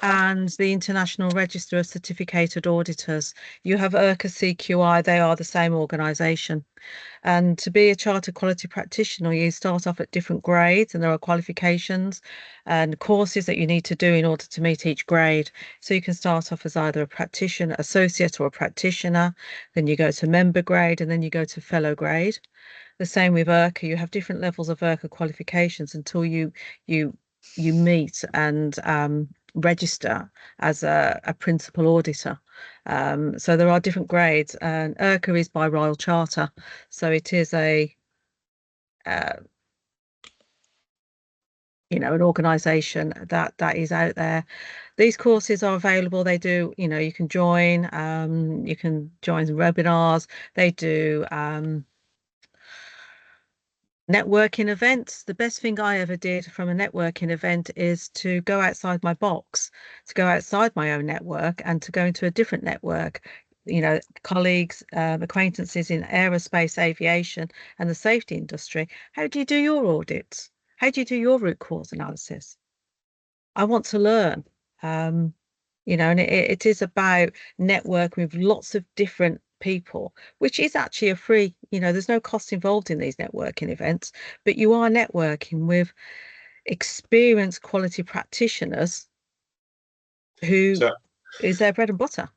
and the International Register of Certificated Auditors. You have IRCA CQI, they are the same organisation. And to be a chartered quality practitioner, you start off at different grades and there are qualifications and courses that you need to do in order to meet each grade. So you can start off as either a practitioner, associate or a practitioner, then you go to member grade and then you go to fellow grade. The same with IRCA, you have different levels of IRCA qualifications until you meet and register as a principal auditor. So there are different grades, and IRCA is by Royal Charter, so it is a you know, an organisation that is out there. These courses are available. They do, you know, you can join some webinars. They do Networking events, the best thing I ever did from a networking event is to go outside my box, to go outside my own network and to go into a different network, you know, colleagues, acquaintances in aerospace, aviation and the safety industry. How do you do your audits? How do you do your root cause analysis? I want to learn, you know, and it is about networking with lots of different people, which is actually a free, you know, there's no cost involved in these networking events, but you are networking with experienced quality practitioners who is their bread and butter.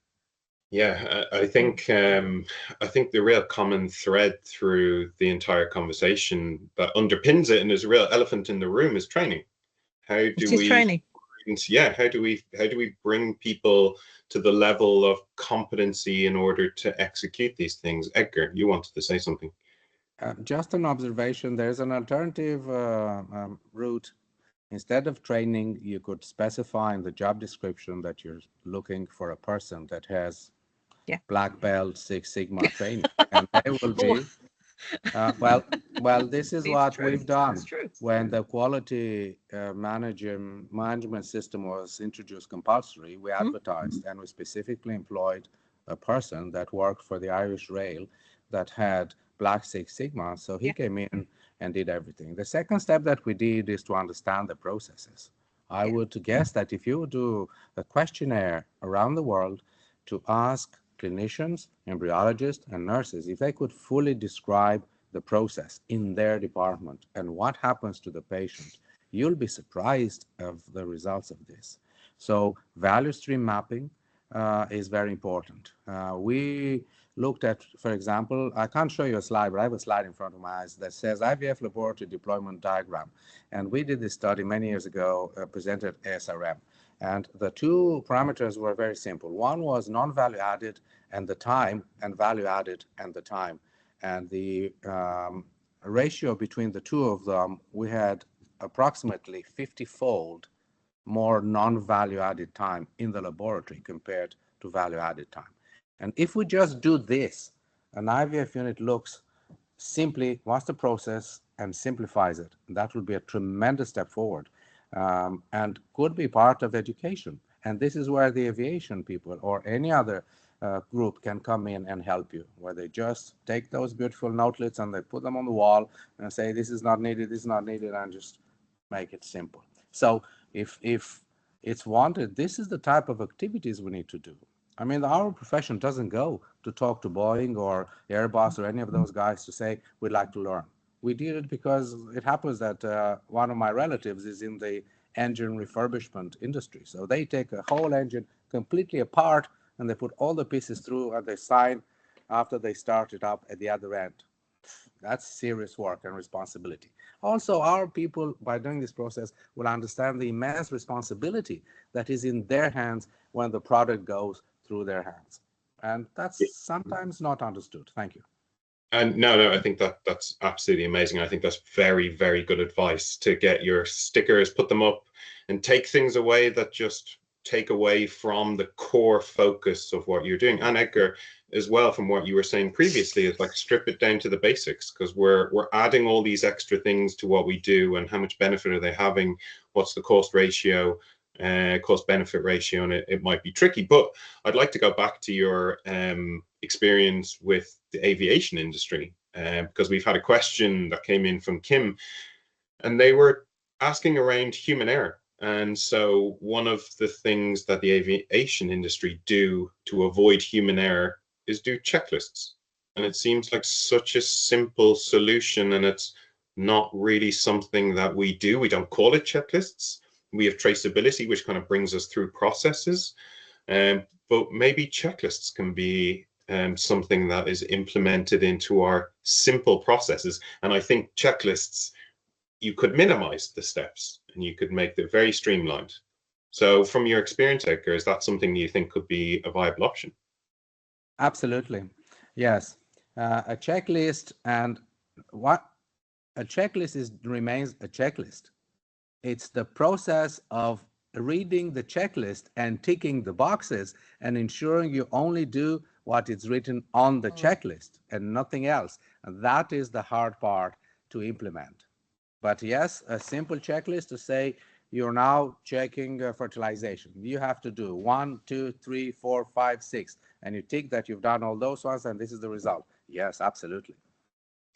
Yeah, I think the real common thread through the entire conversation that underpins it and is a real elephant in the room is training. How do we training? Yeah, how do we bring people to the level of competency in order to execute these things? Edgar, you wanted to say something. Just an observation. There's an alternative route. Instead of training, you could specify in the job description that you're looking for a person that has black belt, Six Sigma training, and they will be. Well, this is what we've done. When the quality management system was introduced compulsory, we advertised and we specifically employed a person that worked for the Irish Rail that had Black Six Sigma. So he came in and did everything. The second step that we did is to understand the processes. I would guess that if you do a questionnaire around the world to ask clinicians, embryologists, and nurses if they could fully describe the process in their department and what happens to the patient, you'll be surprised of the results of this. So value stream mapping is very important. We looked at, for example, I can't show you a slide, but I have a slide in front of my eyes that says IVF laboratory deployment diagram. And we did this study many years ago, presented at ASRM. And the two parameters were very simple. One was non-value added and the time, and value added and the time. And the ratio between the two of them, we had approximately 50-fold more non-value added time in the laboratory compared to value added time. And if we just do this, an IVF unit looks simply, what's the process, and simplifies it. That would be a tremendous step forward and could be part of education. And this is where the aviation people or any other group can come in and help you, where they just take those beautiful notelets and they put them on the wall and say, this is not needed, this is not needed, and just make it simple. So if it's wanted, this is the type of activities we need to do. I mean, our profession doesn't go to talk to Boeing or Airbus or any of those guys to say, we'd like to learn. We did it because it happens that one of my relatives is in the engine refurbishment industry. So they take a whole engine completely apart and they put all the pieces through and they sign after they start it up at the other end. That's serious work and responsibility. Also, our people, by doing this process, will understand the immense responsibility that is in their hands when the product goes through their hands. And that's sometimes not understood. Thank you. And no, I think that's absolutely amazing. I think that's very, very good advice to get your stickers, put them up, and take things away that just take away from the core focus of what you're doing. And Edgar, as well, from what you were saying previously, is like strip it down to the basics, because we're adding all these extra things to what we do, and how much benefit are they having? What's the cost ratio? Cost benefit ratio, and it might be tricky. But I'd like to go back to your experience with the aviation industry, because we've had a question that came in from Kim, and they were asking around human error. And so one of the things that the aviation industry do to avoid human error is do checklists. And it seems like such a simple solution, and it's not really something that we do. We don't call it checklists. We have traceability, which kind of brings us through processes. But maybe checklists can be something that is implemented into our simple processes. And I think checklists, you could minimize the steps and you could make them very streamlined. So from your experience, Edgar, is that something you think could be a viable option? Absolutely. Yes. A checklist, and what a checklist remains a checklist. It's the process of reading the checklist and ticking the boxes and ensuring you only do what is written on the checklist and nothing else. And that is the hard part to implement. But yes, a simple checklist to say you're now checking fertilization. You have to do 1, 2, 3, 4, 5, 6, and you tick that you've done all those ones, and this is the result. Yes, absolutely.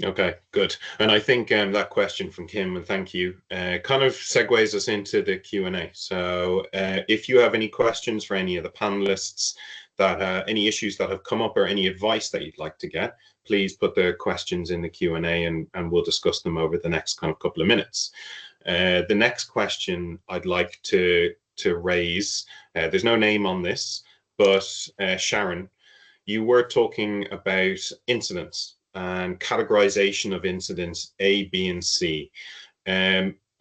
Okay, good. And I think that question from Kim, and thank you, kind of segues us into the Q&A. So if you have any questions for any of the panelists, that any issues that have come up or any advice that you'd like to get, please put the questions in the Q&A and we'll discuss them over the next kind of couple of minutes. The next question I'd like to raise, there's no name on this, but Sharon, you were talking about incidents and categorization of incidents A, B, and C.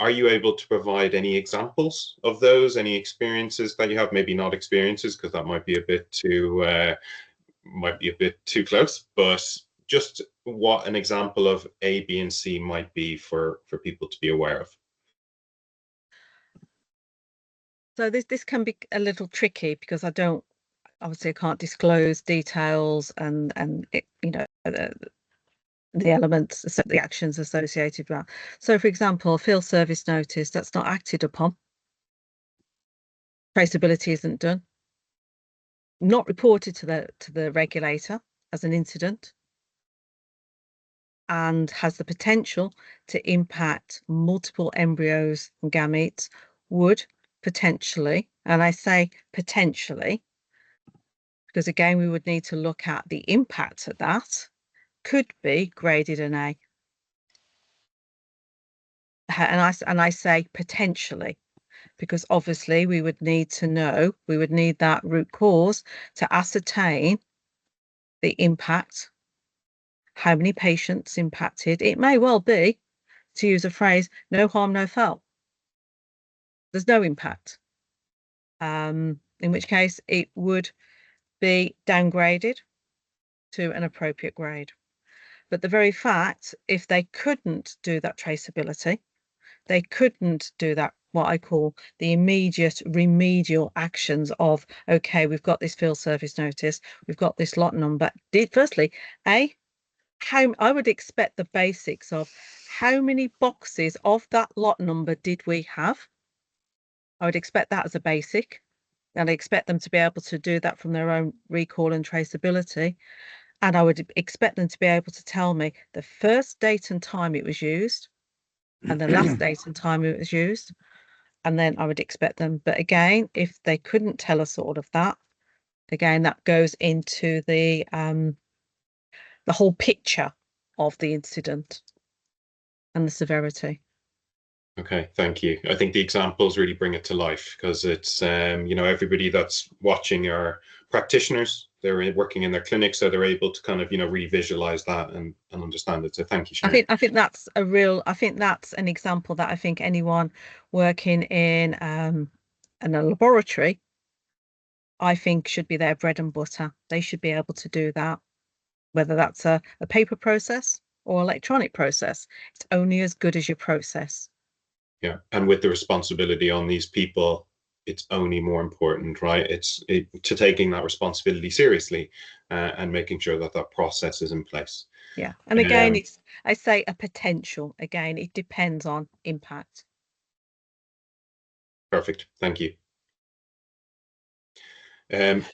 Are you able to provide any examples of those, any experiences that you have? Maybe not experiences, because that might be a bit too close, but just what an example of A, B, and C might be for people to be aware of. So this can be a little tricky because I can't disclose details and it, the elements, the actions associated with that. So, for example, a field service notice that's not acted upon, traceability isn't done, not reported to the regulator as an incident, and has the potential to impact multiple embryos and gametes, would potentially, and I say potentially, because again we would need to look at the impact of that, could be graded an A. And I say potentially, because obviously we would need to know, we would need that root cause to ascertain the impact, how many patients impacted. It may well be, to use a phrase, no harm, no foul. There's no impact, in which case it would be downgraded to an appropriate grade. But the very fact, if they couldn't do that traceability, they couldn't do that, what I call the immediate remedial actions of, okay, we've got this field service notice, we've got this lot number. Firstly, how I would expect the basics of how many boxes of that lot number did we have? I would expect that as a basic, and I expect them to be able to do that from their own recall and traceability. And I would expect them to be able to tell me the first date and time it was used and the last date and time it was used. And then I would expect them. But again, if they couldn't tell us all of that, again, that goes into the whole picture of the incident and the severity. Okay, thank you. I think the examples really bring it to life, because it's, everybody that's watching are practitioners. They're working in their clinic, so they're able to kind of, really visualize that and understand it. So thank you, Sharon. I think that's an example that I think anyone working in a laboratory, I think, should be their bread and butter. They should be able to do that, whether that's a paper process or electronic process. It's only as good as your process. Yeah, and with the responsibility on these people, it's only more important, right? It's to taking that responsibility seriously and making sure that that process is in place. Yeah, and again, I say a potential. Again, it depends on impact. Perfect, thank you.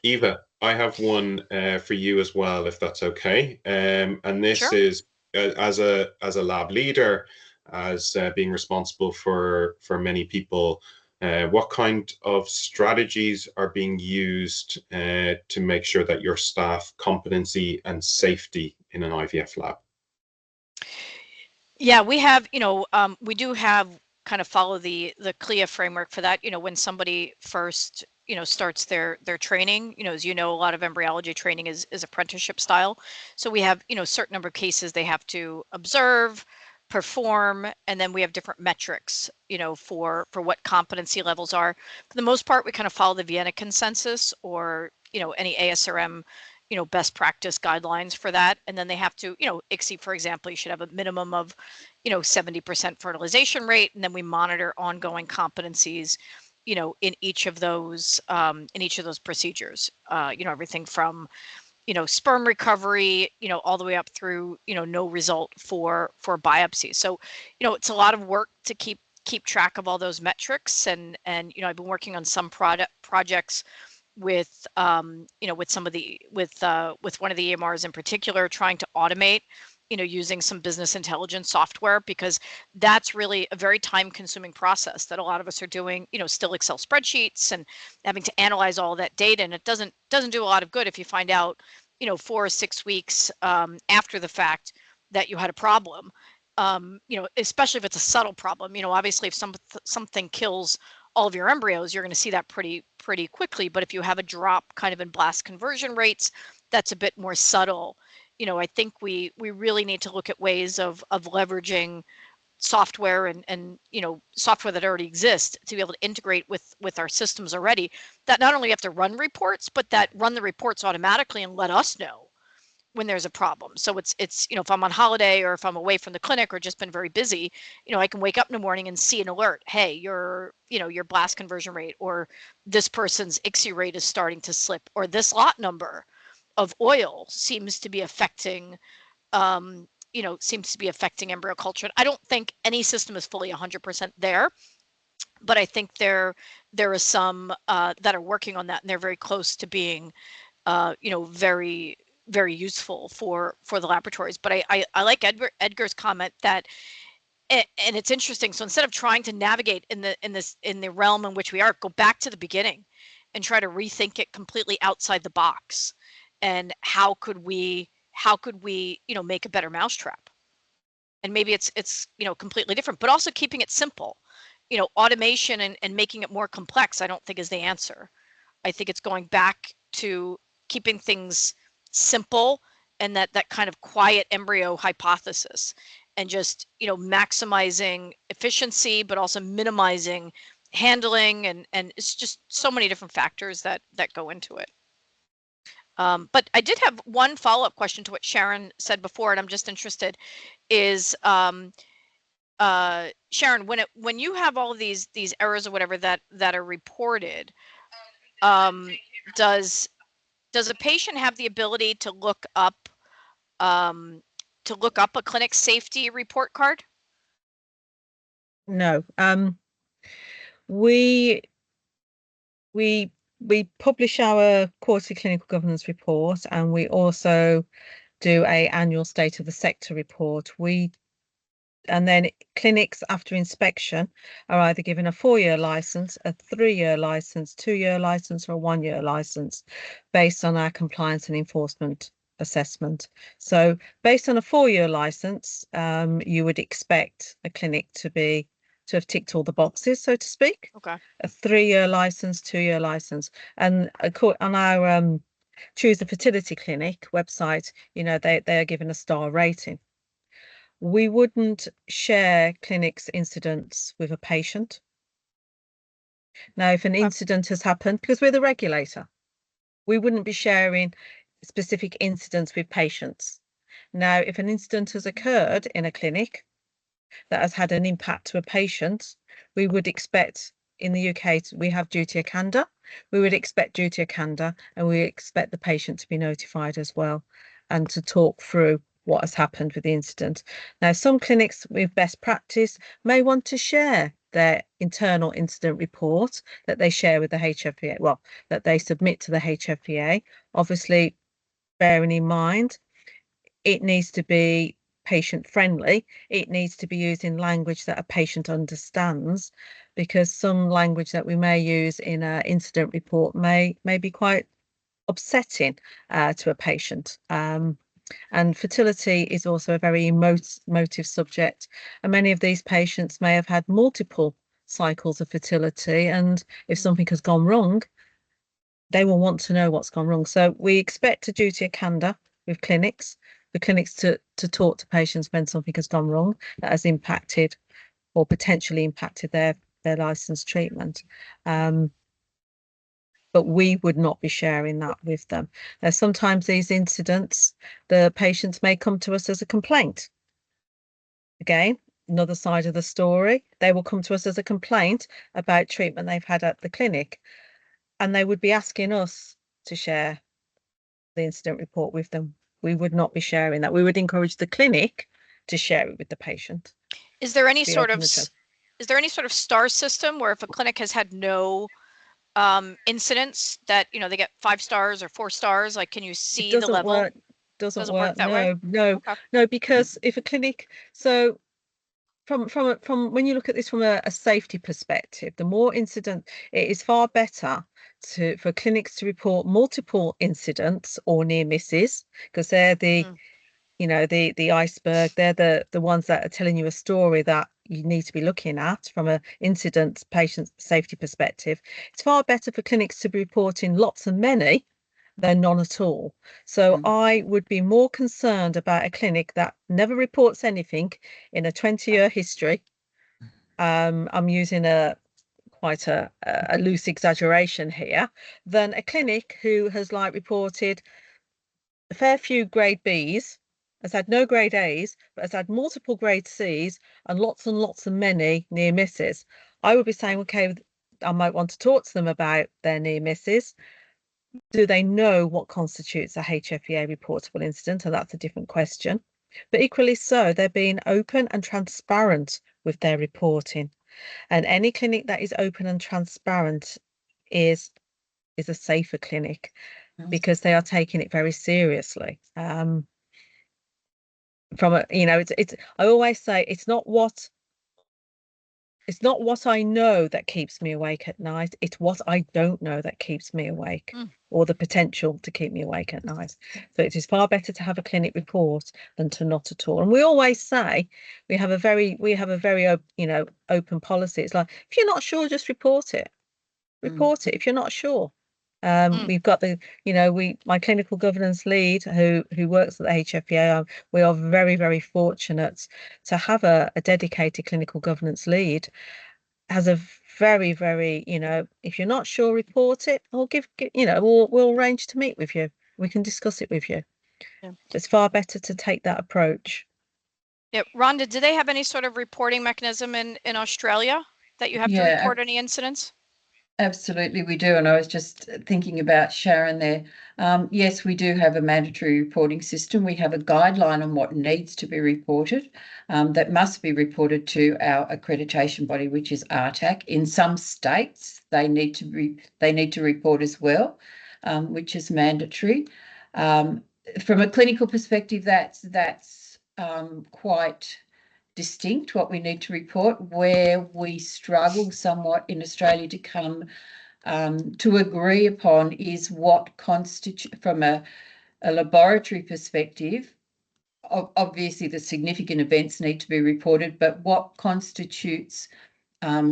Eva, I have one for you as well, if that's okay. And this Sure. is as a lab leader, as being responsible for many people, what kind of strategies are being used to make sure that your staff competency and safety in an IVF lab? Yeah, we have, we do have kind of follow the CLIA framework for that. When somebody first, starts their training, as a lot of embryology training is apprenticeship style. So we have, certain number of cases they have to observe, perform, and then we have different metrics, for what competency levels are. For the most part, we kind of follow the Vienna consensus or, any ASRM, best practice guidelines for that. And then they have to, ICSI, for example, you should have a minimum of, 70% fertilization rate. And then we monitor ongoing competencies, in each of those procedures, everything from, sperm recovery, all the way up through, no result for biopsy. So, it's a lot of work to keep track of all those metrics. And I've been working on some projects with, with some of the, with one of the EMRs in particular, trying to automate, using some business intelligence software, because that's really a very time consuming process that a lot of us are doing, still Excel spreadsheets and having to analyze all that data. And it doesn't do a lot of good if you find out, 4 or 6 weeks after the fact that you had a problem, especially if it's a subtle problem. Obviously if something kills all of your embryos, you're going to see that pretty quickly. But if you have a drop kind of in blast conversion rates, that's a bit more subtle. I think we really need to look at ways of leveraging software and software that already exists to be able to integrate with our systems already, that not only have to run reports, but that run the reports automatically and let us know when there's a problem. So it's if I'm on holiday or if I'm away from the clinic or just been very busy, I can wake up in the morning and see an alert. Hey, your blast conversion rate, or this person's ICSI rate is starting to slip, or this lot number of oil seems to be affecting embryo culture. I don't think any system is fully 100% there, but I think there are some that are working on that, and they're very close to being very, very useful for the laboratories. But I like Edgar's comment that, and it's interesting. So instead of trying to navigate in the realm in which we are, go back to the beginning and try to rethink it completely outside the box. And how could we make a better mousetrap? And maybe it's completely different, but also keeping it simple. Automation and making it more complex, I don't think is the answer. I think it's going back to keeping things simple, and that kind of quiet embryo hypothesis, and just maximizing efficiency, but also minimizing handling, and it's just so many different factors that go into it. But I did have one follow-up question to what Sharon said before, and I'm just interested, is Sharon, when you have all of these errors or whatever that are reported, does a patient have the ability to look up a clinic safety report card? No. We publish our quarterly clinical governance report, and we also do an annual state of the sector report. And then clinics after inspection are either given a 4-year license, a 3-year license, 2-year license, or a 1-year license based on our compliance and enforcement assessment. So based on a 4-year license, you would expect a clinic to have ticked all the boxes, so to speak. Okay. A 3-year license, 2-year license, and on our Choose a Fertility Clinic website, they are given a star rating. We wouldn't share clinics' incidents with a patient. Now, if an incident has happened, because we're the regulator, we wouldn't be sharing specific incidents with patients. Now, if an incident has occurred in a clinic that has had an impact to a patient, we would expect, in the UK, we have duty of candour. We would expect duty of candour, and we expect the patient to be notified as well, and to talk through what has happened with the incident. Now, some clinics with best practice may want to share their internal incident report that they share with the HFEA, that they submit to the HFEA. Obviously, bearing in mind, it needs to be patient friendly. It needs to be used in language that a patient understands, because some language that we may use in an incident report may be quite upsetting to a patient. And fertility is also a very emotive subject, and many of these patients may have had multiple cycles of fertility, and if something has gone wrong, they will want to know what's gone wrong. So we expect a duty of candour with clinics, the clinics to talk to patients when something has gone wrong that has impacted or potentially impacted their licensed treatment. But we would not be sharing that with them. Now, sometimes these incidents, the patients may come to us as a complaint. Again, another side of the story, they will come to us as a complaint about treatment they've had at the clinic, and they would be asking us to share the incident report with them. We would not be sharing that. We would encourage the clinic to share it with the patient. Is there any Be sort open of and trust. is there any sort of star system where if a clinic has had no incidents that, you know, they get 5 stars or 4 stars? Like, can you It see the doesn't level? work. Doesn't Doesn't work work. that way? No, Okay. no, because if a clinic, so from when you look at this from a safety perspective, the more incident, it is far better for clinics to report multiple incidents or near misses, because they're the you know, the iceberg. They're the ones that are telling you a story that you need to be looking at from a incident patient safety perspective. It's far better for clinics to be reporting lots and many than none at all. So I would be more concerned about a clinic that never reports anything in a 20-year history. I'm using quite a loose exaggeration here, than a clinic who has like reported a fair few grade Bs, has had no grade As, but has had multiple grade Cs and lots and many near misses. I would be saying, okay, I might want to talk to them about their near misses. Do they know what constitutes a HFEA reportable incident? And that's a different question. But equally so, they're being open and transparent with their reporting. And any clinic that is open and transparent is a safer clinic, because they are taking it very seriously. From a, you know, it's I always say it's not what I know that keeps me awake at night. It's what I don't know that keeps me awake, or the potential to keep me awake at night. So it is far better to have a clinic report than to not at all. And we always say we have a very you know, open policy. It's like, if you're not sure, just report it. Report it if you're not sure. We've got my clinical governance lead who works at the HFEA. We are very fortunate to have a dedicated clinical governance lead. Has a very, you know, if you're not sure, report it, or you know, we'll arrange to meet with you. We can discuss it with you. Yeah. It's far better to take that approach. Yeah, Rhonda, do they have any sort of reporting mechanism in Australia that you have to report any incidents? Absolutely, we do. And I was just thinking about Sharon there. Yes, we do have a mandatory reporting system. We have a guideline on what needs to be reported, that must be reported to our accreditation body, which is RTAC. In some states, they need to report as well, which is mandatory. From a clinical perspective, that's quite distinct what we need to report. Where we struggle somewhat in Australia to come to agree upon is what constitutes, from a laboratory perspective, obviously the significant events need to be reported, but what constitutes a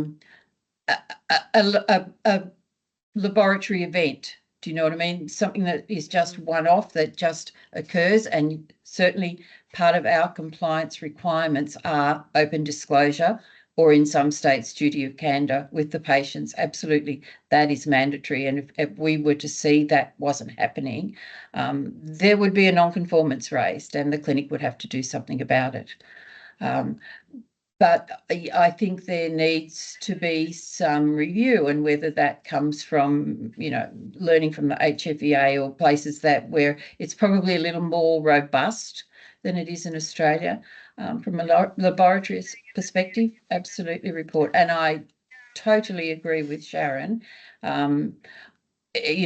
laboratory event? Do you know what I mean? Something that is just one-off, that just occurs. And certainly part of our compliance requirements are open disclosure, or in some states, duty of candour with the patients. Absolutely, that is mandatory. And if we were to see that wasn't happening, there would be a non-conformance raised and the clinic would have to do something about it. But I think there needs to be some review, and whether that comes from, you know, learning from the HFEA or places where it's probably a little more robust than it is in Australia. From a laboratory perspective, absolutely report. And I totally agree with Sharon. You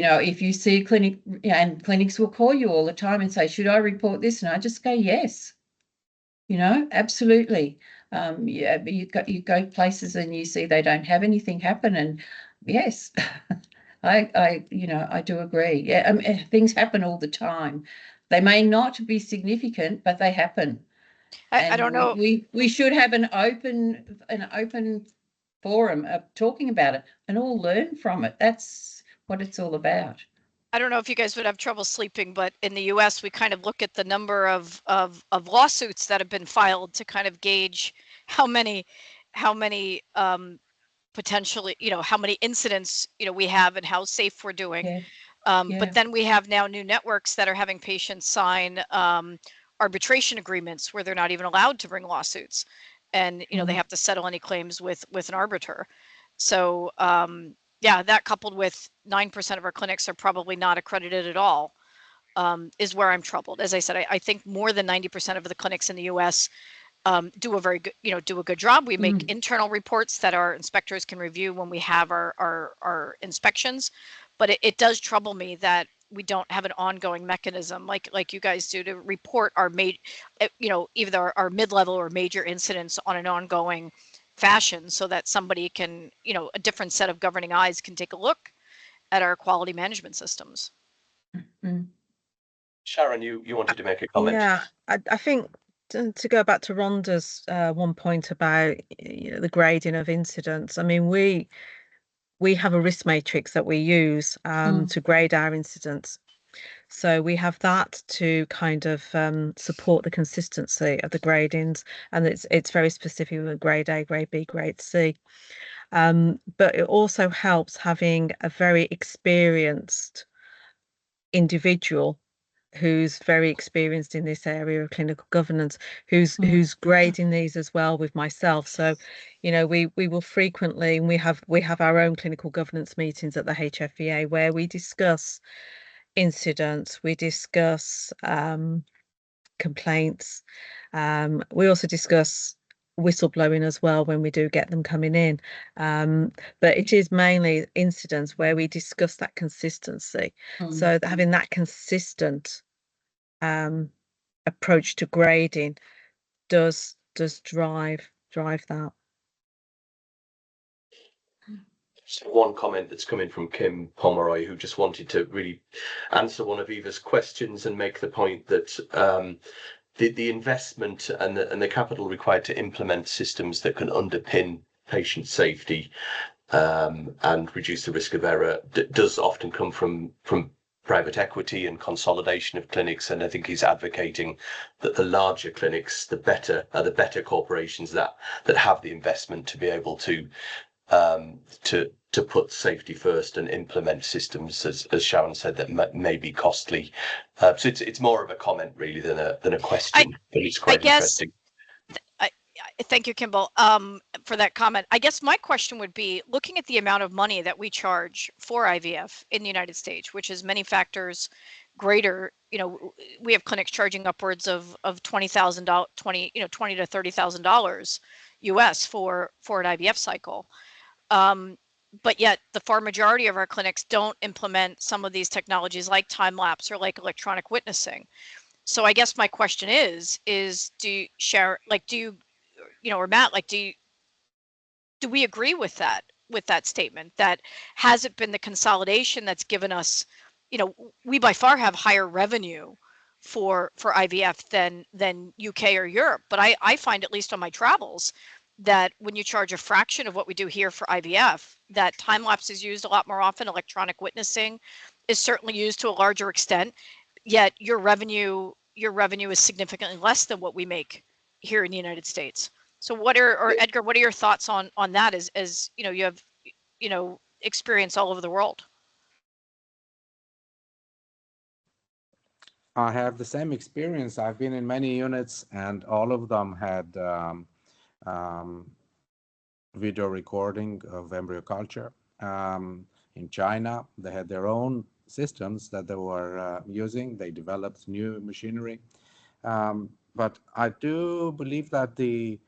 know, if you see a clinic, and clinics will call you all the time and say, should I report this? And I just go, yes. You know, absolutely. Yeah, but you go places and you see they don't have anything happen, and yes, I do agree. Yeah, things happen all the time. They may not be significant, but they happen. I don't know. We should have an open forum of talking about it and all learn from it. That's what it's all about. I don't know if you guys would have trouble sleeping, but in the US, we kind of look at the number of lawsuits that have been filed to kind of gauge how many potentially, you know, how many incidents, you know, we have and how safe we're doing. Yeah. But then we have now new networks that are having patients sign arbitration agreements where they're not even allowed to bring lawsuits, and you know, they have to settle any claims with an arbiter. So yeah, that coupled with 9% of our clinics are probably not accredited at all. is where I'm troubled. As I said, I think more than 90% of the clinics in the U.S. Do a very good, do a good job. We make internal reports that our inspectors can review when we have our inspections, but it does trouble me that we don't have an ongoing mechanism like you guys do to report our either our mid-level or major incidents on an ongoing fashion, so that somebody can, a different set of governing eyes can take a look at our quality management systems. Sharon, you wanted to make a comment. Yeah, I think to go back to Rhonda's one point about the grading of incidents. I mean, we have a risk matrix that we use to grade our incidents. So we have that to kind of support the consistency of the gradings, and it's very specific with grade A, grade B, grade C. But it also helps having a very experienced individual who's very experienced in this area of clinical governance, who's grading these as well with myself. So, we will frequently, and we have our own clinical governance meetings at the HFEA where we discuss incidents, we discuss complaints, we also discuss whistleblowing as well when we do get them coming in, but it is mainly incidents where we discuss that consistency. So having that consistent approach to grading does drive that. So one comment that's coming from Kim Pomeroy, who just wanted to really answer one of Eva's questions and make the point that the investment and the capital required to implement systems that can underpin patient safety and reduce the risk of error does often come from private equity and consolidation of clinics. And I think he's advocating that the larger clinics, the better corporations that have the investment to be able to put safety first and implement systems, as Sharon said, that may be costly. So it's more of a comment really than a question, but it's quite interesting. Thank you, Kimball, for that comment. I guess my question would be, looking at the amount of money that we charge for IVF in the United States, which is many factors greater. We have clinics charging upwards of $20,000, $20,000 to $30,000 US for an IVF cycle. But yet the far majority of our clinics don't implement some of these technologies like time lapse or like electronic witnessing. So I guess my question is do you share, or Matt, do we agree with that statement, that has it been the consolidation that's given us, we by far have higher revenue for IVF than UK or Europe, but I find, at least on my travels, that when you charge a fraction of what we do here for IVF, that time lapse is used a lot more often. Electronic witnessing is certainly used to a larger extent, yet your revenue is significantly less than what we make here in the United States. So Edgar, what are your thoughts on that as you have, experience all over the world? I have the same experience. I've been in many units, and all of them had video recording of embryo culture. In China, they had their own systems that they were using. They developed new machinery. But I do believe that the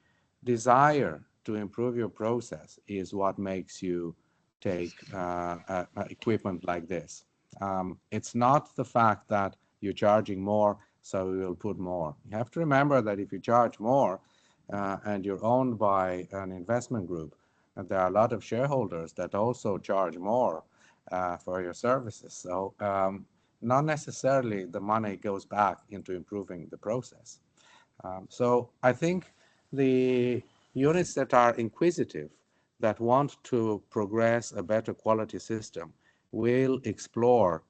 desire to improve your process is what makes you take equipment like this. It's not the fact that you're charging more, so you'll put more. You have to remember that if you charge more, and you're owned by an investment group, and there are a lot of shareholders that also charge more for your services. So not necessarily the money goes back into improving the process. So I think the units that are inquisitive, that want to progress a better quality system, will explore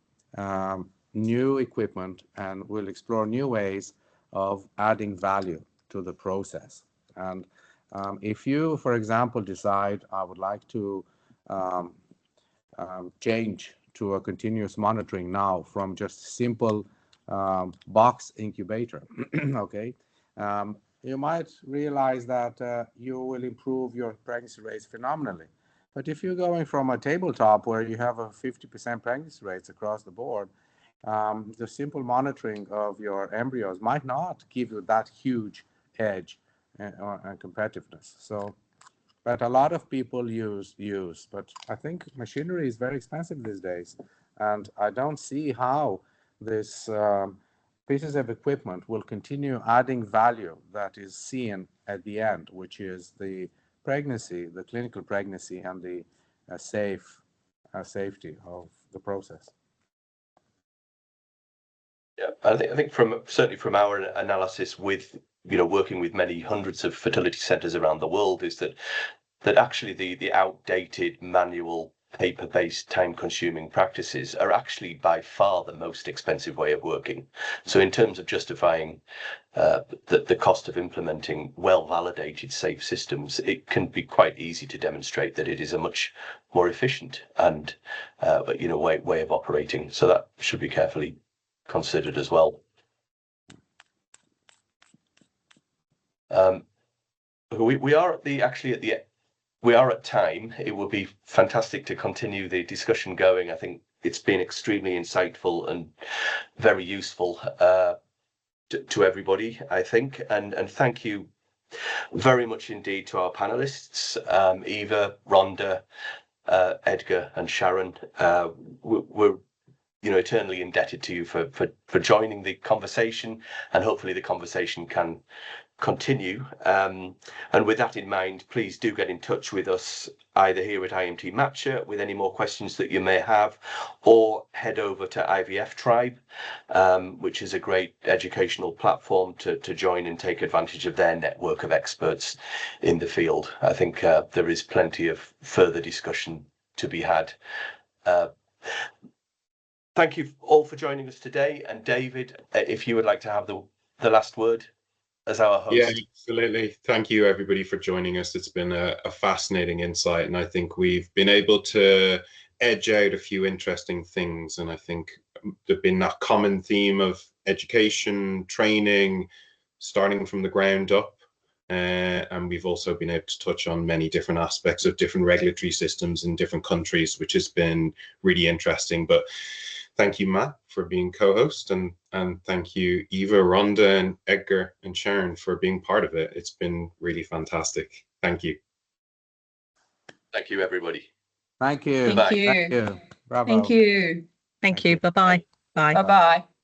new equipment and will explore new ways of adding value to the process. And if you, for example, decide, I would like to change to a continuous monitoring now from just simple box incubator, okay, you might realize that you will improve your pregnancy rates phenomenally. But if you're going from a tabletop where you have a 50% pregnancy rates across the board, the simple monitoring of your embryos might not give you that huge edge and competitiveness. So, but a lot of people use, but I think machinery is very expensive these days, and I don't see how this pieces of equipment will continue adding value that is seen at the end, which is the pregnancy, the clinical pregnancy, and the safety of the process. Yeah, I think certainly from our analysis with working with many hundreds of fertility centres around the world is that actually the outdated manual paper-based time-consuming practices are actually by far the most expensive way of working. So in terms of justifying the cost of implementing well-validated safe systems, it can be quite easy to demonstrate that it is a much more efficient and way of operating. So that should be carefully considered as well. We are at time. It would be fantastic to continue the discussion going. I think it's been extremely insightful and very useful to everybody, I think. And thank you very much indeed to our panelists, Eva, Rhonda, Edgar and Sharon. We're eternally indebted to you for joining the conversation, and hopefully the conversation can continue. And with that in mind, please do get in touch with us either here at IMT Matcher with any more questions that you may have, or head over to IVF Tribe, which is a great educational platform to join and take advantage of their network of experts in the field. I think there is plenty of further discussion to be had. Thank you all for joining us today. And David, if you would like to have the last word as our host. Yeah, absolutely. Thank you, everybody, for joining us. It's been a fascinating insight, and I think we've been able to edge out a few interesting things. And I think there's been that common theme of education, training, starting from the ground up. And we've also been able to touch on many different aspects of different regulatory systems in different countries, which has been really interesting. But thank you, Matt, for being co-host, and thank you, Eva, Rhonda, and Edgar, and Sharon for being part of it. It's been really fantastic. Thank you. Thank you, everybody. Thank you. Thank you. Thank you. Bravo. Thank you. Thank you. Bye-bye. Bye. Bye-bye.